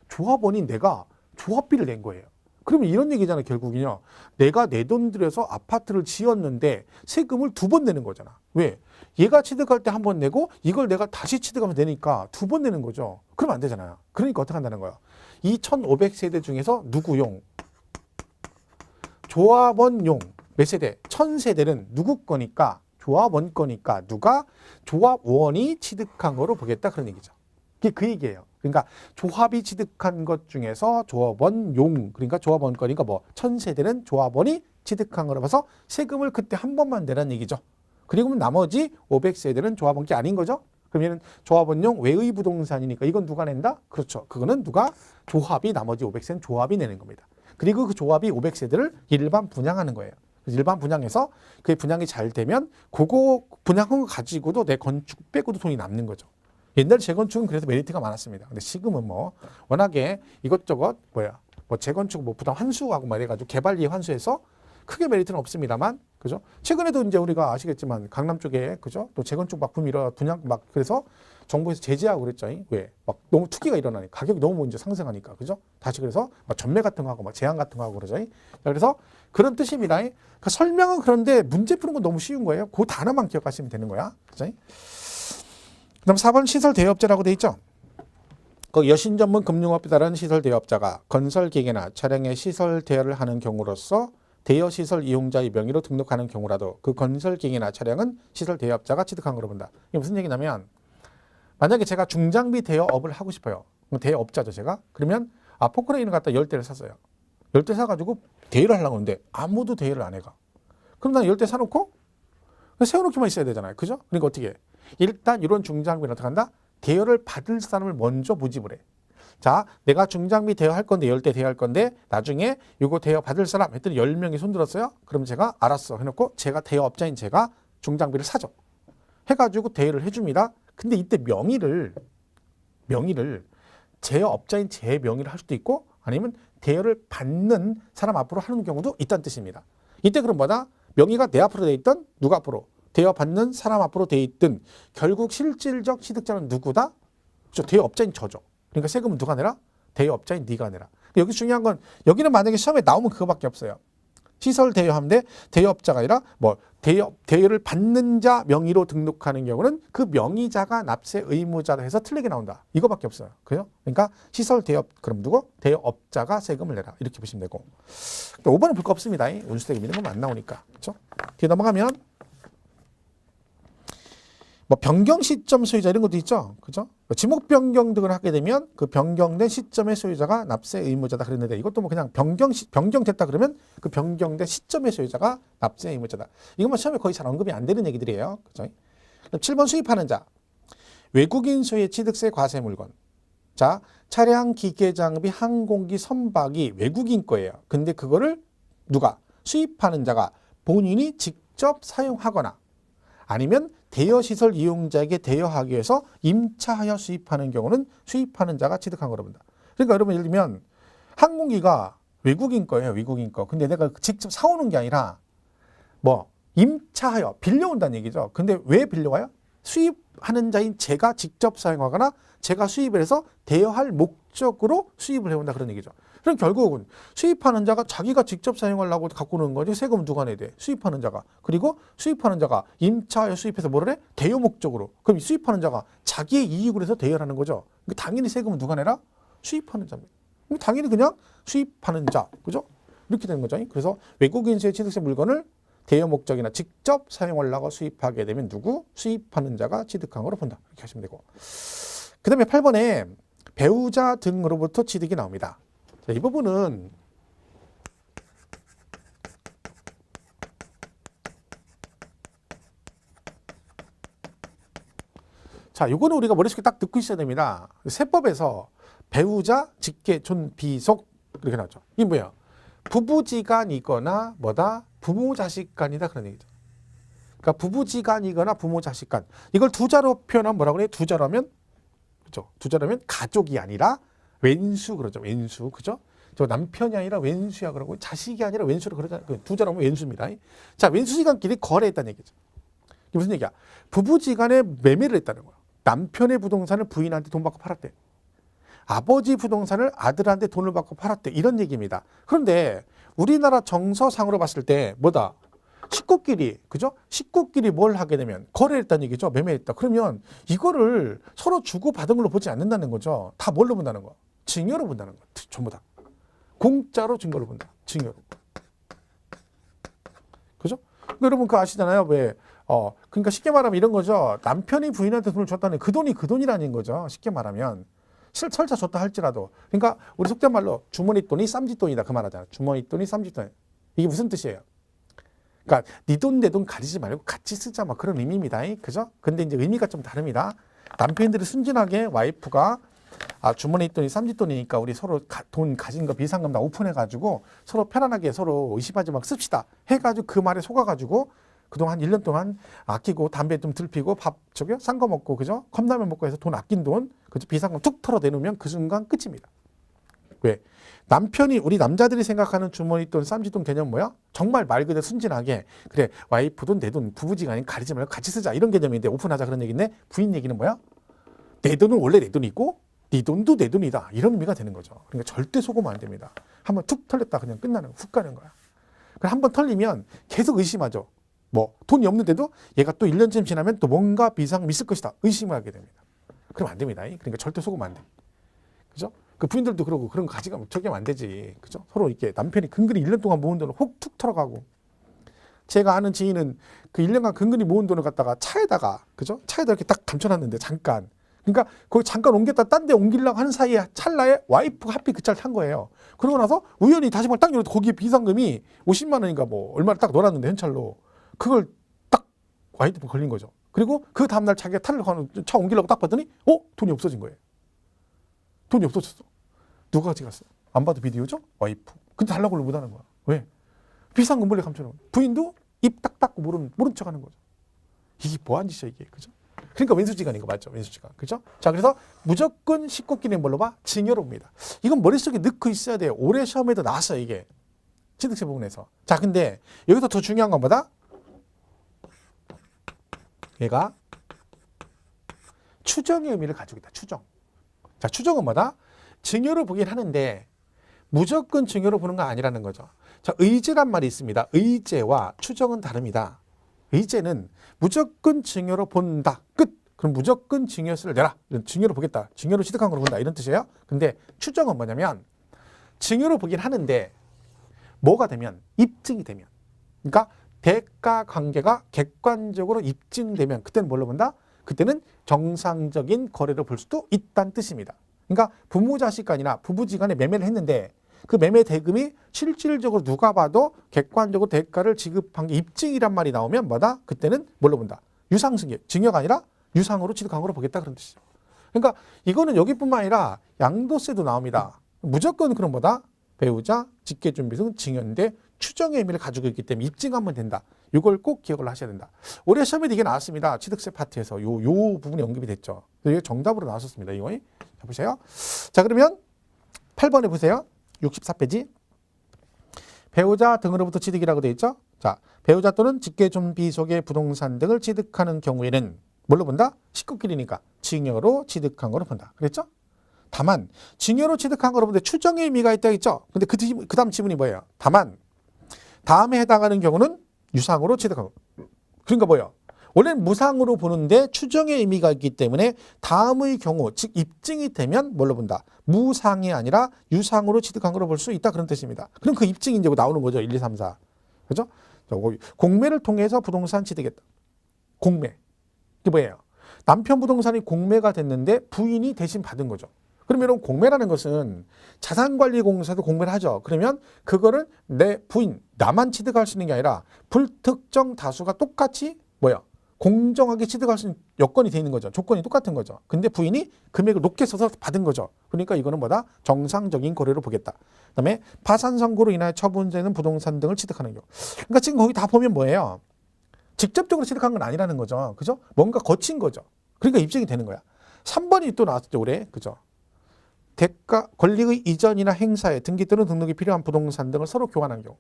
조합원인 내가 조합비를 낸 거예요. 그러면 이런 얘기잖아, 결국은요. 내가 내 돈 들여서 아파트를 지었는데 세금을 2번 내는 거잖아. 왜? 얘가 취득할 때 1번 내고 이걸 내가 다시 취득하면 되니까 2번 내는 거죠. 그러면 안 되잖아요. 그러니까 어떻게 한다는 거야? 이 1500세대 중에서 누구용? 조합원용 몇 세대? 1000세대는 누구 거니까 조합원 거니까 누가 조합원이 취득한 거로 보겠다 그런 얘기죠. 그게 그 얘기예요. 그러니까 조합이 취득한 것 중에서 조합원용 그러니까 조합원 거니까 뭐 1000세대는 조합원이 취득한 거로 봐서 세금을 그때 한 번만 내라는 얘기죠. 그리고 나머지 500세대는 조합원 게 아닌 거죠. 그러면 조합원용 외의 부동산이니까 이건 누가 낸다? 그렇죠. 그거는 누가 조합이 나머지 500세는 조합이 내는 겁니다. 그리고 그 조합이 500세대를 일반 분양하는 거예요. 일반 분양해서 그 분양이 잘 되면 그거 분양한 거 가지고도 내 건축 빼고도 돈이 남는 거죠. 옛날 재건축은 그래서 메리트가 많았습니다. 근데 지금은 뭐 워낙에 이것저것 뭐 재건축 뭐 부담 환수하고 막 이래가지고 개발비 환수해서 크게 메리트는 없습니다만, 그죠? 최근에도 이제 우리가 아시겠지만 강남 쪽에 그죠? 또 재건축 막 붐이라 분양 막 그래서 정부에서 제재하고 그랬죠. 왜? 막 너무 투기가 일어나니까 가격이 너무 이제 상승하니까 그죠? 다시 그래서 막 전매 같은 거 하고 막 제한 같은 거 하고 그러죠. 그래서 그런 뜻입니다. 그러니까 설명은 그런데 문제 푸는 건 너무 쉬운 거예요. 그 단어만 기억하시면 되는 거야. 그죠? 그다음 4번 시설 대여업자라고 돼 있죠. 그 여신 전문 금융업에 따른 시설 대여업자가 건설 기계나 차량의 시설 대여를 하는 경우로서 대여 시설 이용자의 명의로 등록하는 경우라도 그 건설 기계나 차량은 시설 대여업자가 취득한 거로 본다. 이게 무슨 얘기냐면 만약에 제가 중장비 대여업을 하고 싶어요. 대여업자죠, 제가. 그러면 포크레인을 갖다 10대를 샀어요. 10대 사가지고 대여를 하려고 하는데 아무도 대여를 안 해가. 그럼 난 10대 사놓고 세워놓기만 있어야 되잖아요. 그죠? 그러니까 어떻게 해? 일단 이런 중장비는 어떻게 한다? 대여를 받을 사람을 먼저 모집을 해. 자, 내가 중장비 대여할 건데 10대 대여할 건데 나중에 이거 대여 받을 사람 했더니 10명이 손들었어요. 그럼 제가 알았어 해놓고 제가 대여업자인 제가 중장비를 사죠. 해가지고 대여를 해줍니다. 근데 이때 명의를 제어업자인 제 명의를 할 수도 있고 아니면 대여를 받는 사람 앞으로 하는 경우도 있다는 뜻입니다. 이때 그럼 뭐다? 명의가 내 앞으로 돼 있던 누가 앞으로? 대여받는 사람 앞으로 돼 있든 결국 실질적 취득자는 누구다? 그렇죠. 대여업자인 저죠. 그러니까 세금은 누가 내라? 대여업자인 네가 내라. 여기 중요한 건 여기는 만약에 시험에 나오면 그거밖에 없어요. 시설 대여하는데 대여업자가 아니라 뭐 대여를 받는 자 명의로 등록하는 경우는 그 명의자가 납세 의무자로 해서 틀리게 나온다. 이거밖에 없어요. 그죠? 그러니까 시설 대여업 그럼 누구? 대여업자가 세금을 내라. 이렇게 보시면 되고. 5번은 볼 거 없습니다. 운수세금 이런 건 안 나오니까. 그렇죠? 뒤에 넘어가면 뭐 변경 시점 소유자 이런 것도 있죠. 그죠? 지목 변경 등을 하게 되면 그 변경된 시점의 소유자가 납세 의무자다 그랬는데 이것도 뭐 그냥 변경됐다 그러면 그 변경된 시점의 소유자가 납세 의무자다. 이것만 시험에 거의 잘 언급이 안 되는 얘기들이에요. 그죠? 7번 수입하는 자. 외국인 소유의 취득세 과세 물건. 자, 차량, 기계, 장비, 항공기, 선박이 외국인 거예요. 근데 그거를 누가? 수입하는 자가 본인이 직접 사용하거나 아니면 대여시설 이용자에게 대여하기 위해서 임차하여 수입하는 경우는 수입하는 자가 취득한 거로 본다. 그러니까 여러분 예를 들면 항공기가 외국인 거예요. 외국인 거. 근데 내가 직접 사오는 게 아니라 뭐 임차하여 빌려온다는 얘기죠. 근데 왜 빌려와요? 수입하는 자인 제가 직접 사용하거나 제가 수입을 해서 대여할 목적으로 수입을 해온다 그런 얘기죠. 그럼 결국은 수입하는 자가 자기가 직접 사용하려고 갖고 오는 거지 세금은 누가 내야 돼? 수입하는 자가. 그리고 수입하는 자가 임차하여 수입해서 뭐를 해? 대여 목적으로. 그럼 수입하는 자가 자기의 이익으로 해서 대여를 하는 거죠. 그러니까 당연히 세금은 누가 내라? 수입하는 자입니다. 당연히 그냥 수입하는 자. 그죠? 이렇게 되는 거죠. 그래서 외국인세의 취득세 물건을 대여 목적이나 직접 사용하려고 수입하게 되면 누구? 수입하는 자가 취득한 거로 본다. 이렇게 하시면 되고. 그 다음에 8번에 배우자 등으로부터 취득이 나옵니다. 자, 이 부분은 자, 요거는 우리가 머릿속에 딱 넣고 있어야 됩니다. 세법에서 배우자, 직계, 존, 비속 이렇게 나왔죠. 이게 뭐야? 부부지간이거나 뭐다? 부모자식간이다 그런 얘기죠. 그러니까 부부지간이거나 부모자식간. 이걸 두 자로 표현하면 뭐라고 그래요? 두 자로 하면 그죠? 두 자로 하면 가족이 아니라 웬수 그러죠. 웬수. 그죠? 저 남편이 아니라 웬수야 그러고 자식이 아니라 웬수로 그러잖아요. 두 자로 하면 웬수입니다. 자, 웬수지간끼리 거래했다는 얘기죠. 이게 무슨 얘기야? 부부지간에 매매를 했다는 거야. 남편의 부동산을 부인한테 돈 받고 팔았대. 아버지 부동산을 아들한테 돈을 받고 팔았대. 이런 얘기입니다. 그런데 우리나라 정서상으로 봤을 때 뭐다? 식구끼리, 그죠? 식구끼리 뭘 하게 되면 거래했다는 얘기죠. 매매했다. 그러면 이거를 서로 주고받은 걸로 보지 않는다는 거죠. 다 뭘로 본다는 거야? 증여로 본다는 거야. 전부 다. 공짜로 증거로 본다. 증여로. 그죠? 여러분 그거 아시잖아요. 왜? 그러니까 쉽게 말하면 이런 거죠. 남편이 부인한테 돈을 줬다는 그 돈이 그 돈이라는 거죠. 쉽게 말하면. 설사 줬다 할지라도. 그러니까 우리 속된 말로 주머니 돈이 쌈짓돈이다. 그 말하잖아. 주머니 돈이 쌈짓돈. 이게 무슨 뜻이에요? 그러니까 네 돈 내 돈 가리지 말고 같이 쓰자 막 그런 의미입니다. 그죠? 근데 이제 의미가 좀 다릅니다. 남편들이 순진하게 와이프가 주머니 돈이 쌈짓돈이니까 우리 서로 돈 가진 거 비상금 다 오픈해가지고 서로 편안하게 서로 의심하지 막 씁시다. 해가지고 그 말에 속아가지고 그동안 1년 동안 아끼고 담배 좀 덜 피고 밥 싼 거 먹고 그죠? 컵라면 먹고 해서 돈 아낀 돈 그죠? 비상금 툭 털어 내놓으면 그 순간 끝입니다. 왜? 남편이 우리 남자들이 생각하는 주머니 돈 쌈짓돈 개념 뭐야? 정말 말 그대로 순진하게 그래 와이프 돈 내 돈 부부지간에 가리지 말고 같이 쓰자 이런 개념인데 오픈하자 그런 얘기인데 부인 얘기는 뭐야? 내 돈은 원래 내 돈이고 네 돈도 내 돈이다 이런 의미가 되는 거죠. 그러니까 절대 속으면 안 됩니다. 한번 툭 털렸다 그냥 끝나는 훅 가는 거야. 그럼 한번 털리면 계속 의심하죠. 뭐 돈이 없는데도 얘가 또 1년쯤 지나면 또 뭔가 비상금 있을 것이다 의심을 하게 됩니다. 그럼 안 됩니다. 그러니까 절대 속으면 안 돼. 그죠? 그 부인들도 그러고 그런 거 가지가면 저기 하면 안 되지. 그죠? 서로 이렇게 남편이 근근히 1년 동안 모은 돈을 혹 툭 털어가고 제가 아는 지인은 그 1년간 근근히 모은 돈을 갖다가 차에다가 그죠? 차에다 이렇게 딱 감춰놨는데 잠깐. 그러니까 거기 잠깐 옮겼다 딴 데 옮기려고 하는 사이에 찰나에 와이프가 하필 그 차를 탄 거예요. 그러고 나서 우연히 다시 딱 열어도 거기에 비상금이 50만 원인가 뭐 얼마를 딱 넣어놨는데 현찰로 그걸 딱 와이프가 걸린 거죠. 그리고 그 다음날 자기가 차 옮기려고 딱 봤더니 돈이 없어진 거예요. 돈이 없어졌어. 누가 가져갔어? 안 봐도 비디오죠? 와이프. 근데 달라고 못 하는 거야. 왜? 비상금 몰래 감춰놓은 거야. 부인도 입 딱 닫고 모른 척 하는 거죠. 이게 뭐한 짓이야 이게. 그죠? 그러니까 왼수지간인 거 맞죠? 왼수지간. 그죠? 자, 그래서 무조건 19끼리는 뭘로 봐? 징여로 봅니다. 이건 머릿속에 넣고 있어야 돼요. 올해 시험에도 나왔어요, 이게. 취득세 부분에서. 자, 근데 여기서 더 중요한 건 뭐다? 얘가 추정의 의미를 가지고 있다. 추정. 자, 추정은 뭐다? 증여로 보긴 하는데 무조건 증여로 보는 건 아니라는 거죠. 자, 의제란 말이 있습니다. 의제와 추정은 다릅니다. 의제는 무조건 증여로 본다. 끝. 그럼 무조건 증여세를 내라. 증여로 보겠다. 증여로 취득한 걸 본다. 이런 뜻이에요. 근데 추정은 뭐냐면 증여로 보긴 하는데 뭐가 되면? 입증이 되면. 그러니까 대가 관계가 객관적으로 입증되면 그때는 뭘로 본다? 그때는 정상적인 거래로 볼 수도 있다는 뜻입니다. 그러니까 부모 자식 간이나 부부지간에 매매를 했는데 그 매매 대금이 실질적으로 누가 봐도 객관적으로 대가를 지급한 게 입증이란 말이 나오면 뭐다? 그때는 뭘로 본다? 유상승계, 증여가 아니라 유상으로 취득한 거로 보겠다 그런 뜻이죠. 그러니까 이거는 여기뿐만 아니라 양도세도 나옵니다. 무조건 그런 뭐다? 배우자, 직계준비 등 증여인데 추정의 의미를 가지고 있기 때문에 입증하면 된다. 이걸 꼭 기억을 하셔야 된다. 올해 시험에도 이게 나왔습니다. 취득세 파트에서 요 부분이 언급이 됐죠. 이게 정답으로 나왔었습니다. 이거 자 보세요. 자 그러면 8번에 보세요. 64페이지. 배우자 등으로부터 취득이라고 되어 있죠. 자, 배우자 또는 직계준비 속의 부동산 등을 취득하는 경우에는 뭘로 본다? 식구끼리니까 증여로 취득한 거로 본다. 그랬죠? 다만 증여로 취득한 거로 보는데 추정의 의미가 있다 했죠. 근데 그 다음 지문이 뭐예요? 다만 다음에 해당하는 경우는 유상으로 취득하고. 그러니까 뭐예요? 원래는 무상으로 보는데 추정의 의미가 있기 때문에 다음의 경우, 즉 입증이 되면 뭘로 본다? 무상이 아니라 유상으로 취득한 거로 볼 수 있다 그런 뜻입니다. 그럼 그 입증이 이제 나오는 거죠. 1, 2, 3, 4. 그죠? 공매를 통해서 부동산 취득했다. 공매. 이게 뭐예요? 남편 부동산이 공매가 됐는데 부인이 대신 받은 거죠. 그러면 공매라는 것은 자산관리공사도 공매를 하죠. 그러면 그거를 내 부인, 나만 취득할 수 있는 게 아니라 불특정 다수가 똑같이 뭐야? 공정하게 취득할 수 있는 여건이 돼 있는 거죠. 조건이 똑같은 거죠. 근데 부인이 금액을 높게 써서 받은 거죠. 그러니까 이거는 뭐다? 정상적인 거래로 보겠다. 그다음에 파산 선고로 인하여 처분되는 부동산 등을 취득하는 경우. 그러니까 지금 거기 다 보면 뭐예요? 직접적으로 취득한 건 아니라는 거죠. 그죠? 뭔가 거친 거죠. 그러니까 입증이 되는 거야. 3번이 또 나왔죠, 올해. 그죠? 대가, 권리의 이전이나 행사에 등기 또는 등록이 필요한 부동산 등을 서로 교환한 경우.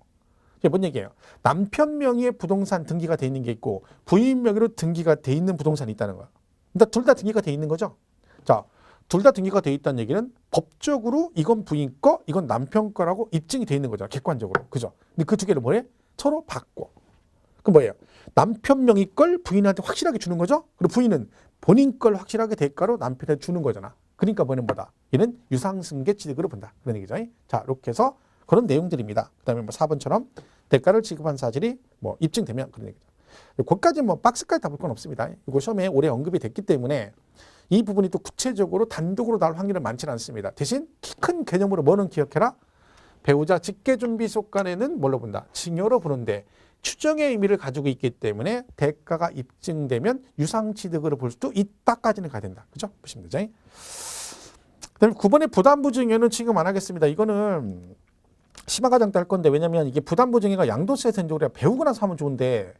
이게 뭔 얘기예요? 남편 명의의 부동산 등기가 돼 있는 게 있고 부인 명의로 등기가 돼 있는 부동산이 있다는 거야. 그러니까 둘 다 등기가 돼 있는 거죠. 자, 둘 다 등기가 돼 있다는 얘기는 법적으로 이건 부인 거, 이건 남편 거라고 입증이 돼 있는 거죠. 객관적으로. 그죠? 근데 그 두 개를 뭐해? 서로 바꿔. 그럼 뭐예요? 남편 명의 걸 부인한테 확실하게 주는 거죠. 그리고 부인은 본인 걸 확실하게 대가로 남편한테 주는 거잖아. 그러니까 뭐는 뭐다? 얘는 유상승계 취득으로 본다. 그런 얘기죠. 자, 이렇게 해서 그런 내용들입니다. 그 다음에 뭐 4번처럼 대가를 지급한 사실이 뭐 입증되면 그런 얘기죠. 거기까지 뭐 박스까지 다 볼 건 없습니다. 이거 시험에 올해 언급이 됐기 때문에 이 부분이 또 구체적으로 단독으로 나올 확률은 많지는 않습니다. 대신 키 큰 개념으로 뭐는 기억해라? 배우자 직계준비 속간에는 뭘로 본다? 증여로 보는데 추정의 의미를 가지고 있기 때문에 대가가 입증되면 유상취득으로 볼 수도 있다까지는 가야 된다. 그죠? 보시면 되죠. 그다음에 9번의 부담부증여는 지금 안 하겠습니다. 이거는 심화과정 때 할 건데 왜냐면 이게 부담부증여가 양도세에서 이제 우리가 배우고 나서 하면 좋은데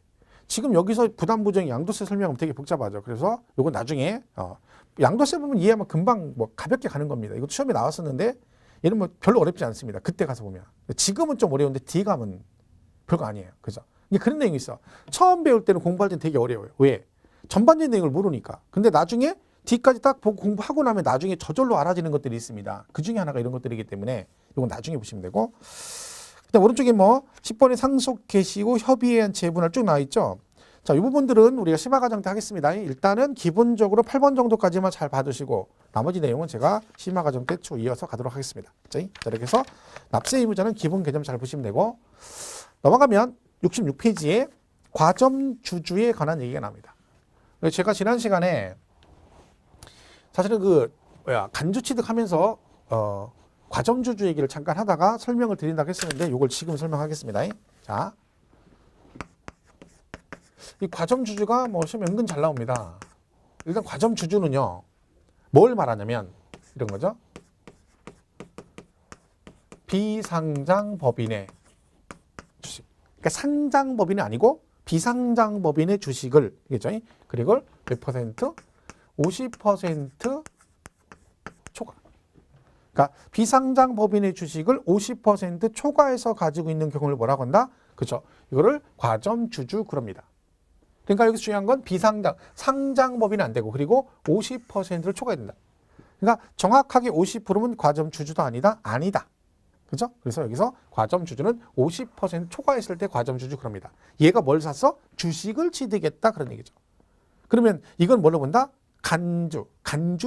지금 여기서 부담부증 양도세 설명하면 되게 복잡하죠. 그래서 이건 나중에 양도세 부분 이해하면 금방 뭐 가볍게 가는 겁니다. 이것도 시험에 나왔었는데 얘는 뭐 별로 어렵지 않습니다. 그때 가서 보면. 지금은 좀 어려운데 뒤에 가면 별거 아니에요. 그죠? 이게 그런 내용이 있어. 처음 배울 때는 공부할 때는 되게 어려워요. 왜? 전반적인 내용을 모르니까. 근데 나중에 뒤까지 딱 보고 공부하고 나면 나중에 저절로 알아지는 것들이 있습니다. 그 중에 하나가 이런 것들이기 때문에 이건 나중에 보시면 되고. 그다음 오른쪽에 뭐 10번의 상속 개시고 협의에 의한 재분할 쭉 나와 있죠. 자, 이 부분들은 우리가 심화과정 때 하겠습니다. 일단은 기본적으로 8번 정도까지만 잘 봐두시고 나머지 내용은 제가 심화과정 때 쭉 이어서 가도록 하겠습니다. 자, 이렇게 해서 납세 의무자는 기본 개념 잘 보시면 되고 넘어가면 66페이지에 과점주주에 관한 얘기가 나옵니다. 제가 지난 시간에 사실은 간주 취득하면서 과점주주 얘기를 잠깐 하다가 설명을 드린다고 했었는데 이걸 지금 설명하겠습니다. 자, 이 과점주주가 뭐 시험에 은근 잘 나옵니다. 일단 과점주주는요. 뭘 말하냐면 이런 거죠. 비상장법인의 주식. 그러니까 상장법인이 아니고 비상장법인의 주식을 이겠죠. 그리고 몇 퍼센트? 50% 초과. 그러니까 비상장법인의 주식을 50% 초과해서 가지고 있는 경우를 뭐라고 한다? 그렇죠. 이거를 과점주주 그럽니다. 그러니까 여기서 중요한 건 비상장, 상장법인은 안 되고 그리고 50%를 초과해야 된다. 그러니까 정확하게 50%면 과점주주도 아니다? 아니다. 그죠? 그래서 여기서 과점주주는 50% 초과했을 때 과점주주 그럽니다. 얘가 뭘 샀어? 주식을 취득했다 그런 얘기죠. 그러면 이건 뭘로 본다? 간주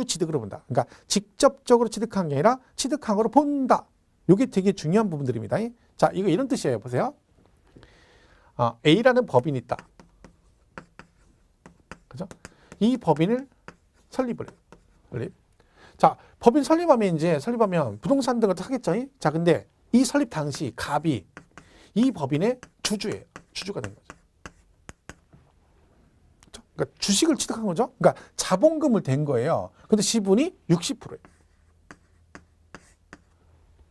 취득으로 본다. 그러니까 직접적으로 취득한 게 아니라 취득한 거로 본다. 이게 되게 중요한 부분들입니다. 자, 이거 이런 뜻이에요. 보세요. A라는 법인이 있다. 그죠? 이 법인을 설립을 해요. 자, 법인 설립하면 부동산 등을 하겠죠. 자, 근데 이 설립 당시 갑이 이 법인의 주주예요. 주주가 된 거죠. 그러니까 주식을 취득한 거죠. 그러니까 자본금을 댄 거예요. 근데 지분이 60%예요.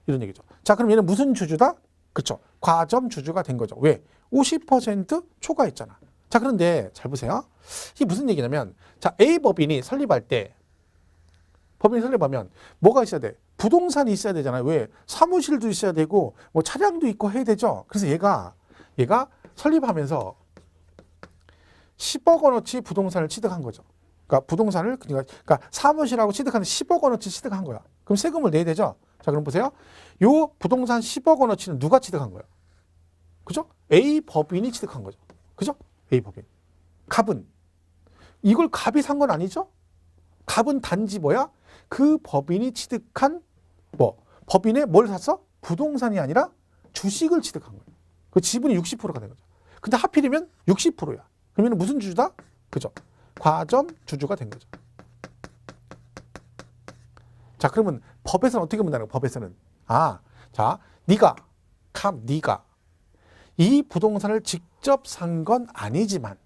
이런 얘기죠. 자, 그럼 얘는 무슨 주주다? 그렇죠. 과점 주주가 된 거죠. 왜? 50% 초과했잖아. 자, 그런데 잘 보세요. 이게 무슨 얘기냐면, 자, A 법인이 설립할 때, 법인이 설립하면 뭐가 있어야 돼? 부동산이 있어야 되잖아요. 왜? 사무실도 있어야 되고, 뭐 차량도 있고 해야 되죠. 그래서 얘가 설립하면서 10억 원어치 부동산을 취득한 거죠. 그러니까 부동산을, 그러니까 사무실하고 취득하는 10억 원어치 취득한 거야. 그럼 세금을 내야 되죠. 자, 그럼 보세요. 요 부동산 10억 원어치는 누가 취득한 거예요? 그죠? A 법인이 취득한 거죠. 그죠? A 법인. 갑은 이걸 갑이 산 건 아니죠? 갑은 단지 뭐야? 그 법인이 취득한 법인에 뭘 샀어? 부동산이 아니라 주식을 취득한 거예요. 그 지분이 60%가 된 거죠. 근데 하필이면 60%야. 그러면 무슨 주주다? 그죠? 과점 주주가 된 거죠. 자, 그러면 법에서는 어떻게 본다는 거야? 법에서는 자, 네가 이 부동산을 직접 산 건 아니지만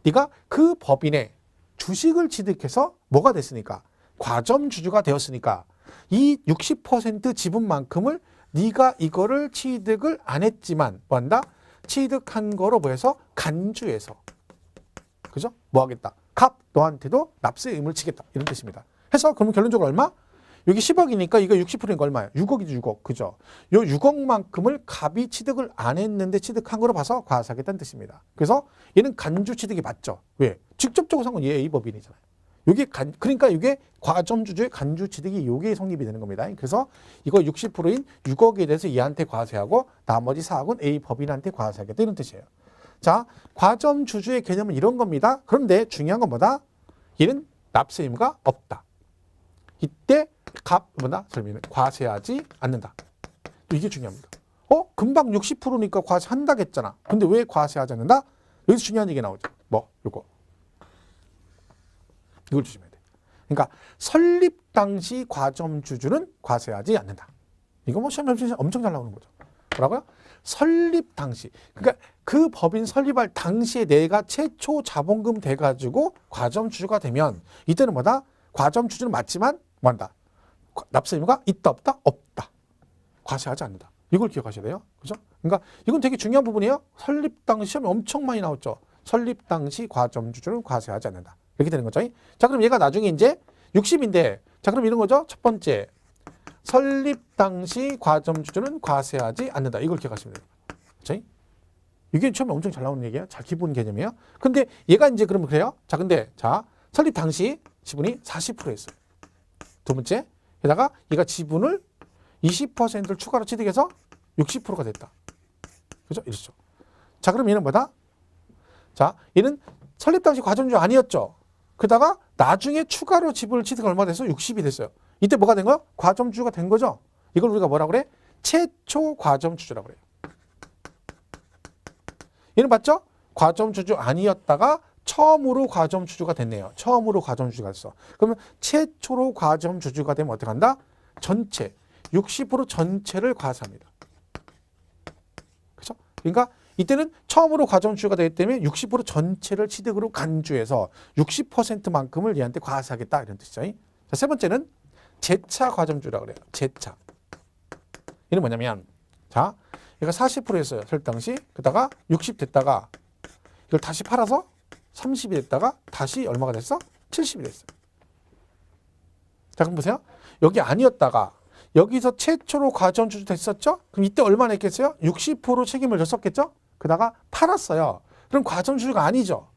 네가 그 법인의 주식을 취득해서 뭐가 됐으니까 과점 주주가 되었으니까 이 60% 지분만큼을 네가 이거를 취득을 안 했지만 뭐 한다? 취득한 거로 해서 간주해서 그죠? 뭐 하겠다? 갑 너한테도 납세 의무를 지겠다 이런 뜻입니다. 해서 그러면 결론적으로 얼마? 여기 10억이니까 이거 60%인 거 얼마예요? 6억이죠, 6억. 그죠? 요 6억만큼을 갑이 취득을 안 했는데 취득한 거로 봐서 과세하겠다는 뜻입니다. 그래서 얘는 간주 취득이 맞죠. 왜? 직접적으로 산 건 얘 A법인이잖아요. 그러니까 이게 과점주주의 간주 취득이 요게 성립이 되는 겁니다. 그래서 이거 60%인 6억에 대해서 얘한테 과세하고 나머지 4억은 A법인한테 과세하겠다 이런 뜻이에요. 자, 과점주주의 개념은 이런 겁니다. 그런데 중요한 건 뭐다? 얘는 납세 의무가 없다. 이때 설명은 과세하지 않는다. 이게 중요합니다. 금방 60%니까 과세한다겠잖아. 근데 왜 과세하지 않는다? 여기서 중요한 얘기 나오죠. 이걸 조심해야 돼. 그러니까 설립 당시 과점주주는 과세하지 않는다. 이거 뭐 시험에 엄청 잘 나오는 거죠. 뭐라고요? 설립 당시. 그러니까 그 법인 설립할 당시에 내가 최초 자본금 돼가지고 과점주주가 되면 이때는 뭐다? 과점주주는 맞지만 뭐한다? 납세 의무가 있다 없다? 없다. 과세하지 않는다. 이걸 기억하셔야 돼요. 그죠? 그러니까 이건 되게 중요한 부분이에요. 설립 당시 시험에 엄청 많이 나왔죠. 설립 당시 과점주주는 과세하지 않는다. 이렇게 되는 거죠. 자, 그럼 얘가 나중에 이제 60인데 자, 그럼 이런 거죠. 첫 번째. 설립 당시 과점주주는 과세하지 않는다. 이걸 기억하시면 돼요. 그렇죠? 이게 처음에 엄청 잘 나오는 얘기예요. 잘 기본 개념이에요. 근데 얘가 이제 그러면 그래요. 자, 근데 설립 당시 지분이 40%였어요. 두 번째. 게다가 얘가 지분을 20%를 추가로 취득해서 60%가 됐다. 그죠? 이렇죠. 자, 그럼 얘는 뭐다? 자, 얘는 설립 당시 과점주주 아니었죠. 그러다가 나중에 추가로 지분을 취득한 얼마 돼서 60이 됐어요. 이때 뭐가 된 거야? 과점주주가 된 거죠. 이걸 우리가 뭐라 그래? 최초 과점주주라고 그래요. 얘는 봤죠? 과점주주 아니었다가 처음으로 과점주주가 됐네요. 처음으로 과점주주가 됐어. 그러면 최초로 과점주주가 되면 어떻게 한다? 전체 60% 전체를 과세합니다. 그렇죠? 그러니까 이때는 처음으로 과점주주가 되기 때문에 60% 전체를 취득으로 간주해서 60%만큼을 얘한테 과세하겠다 이런 뜻이죠. 자, 세 번째는 재차 과점주라고 그래요. 재차. 이는 뭐냐면 자, 얘가 40%였어요. 설 당시. 그러다가 60 됐다가 이걸 다시 팔아서 30이 됐다가 다시 얼마가 됐어? 70이 됐어요. 자, 그럼 보세요. 여기 아니었다가 여기서 최초로 과점주주 됐었죠? 그럼 이때 얼마 냈겠어요? 60% 책임을 졌었겠죠? 그러다가 팔았어요. 그럼 과점주주가 아니죠.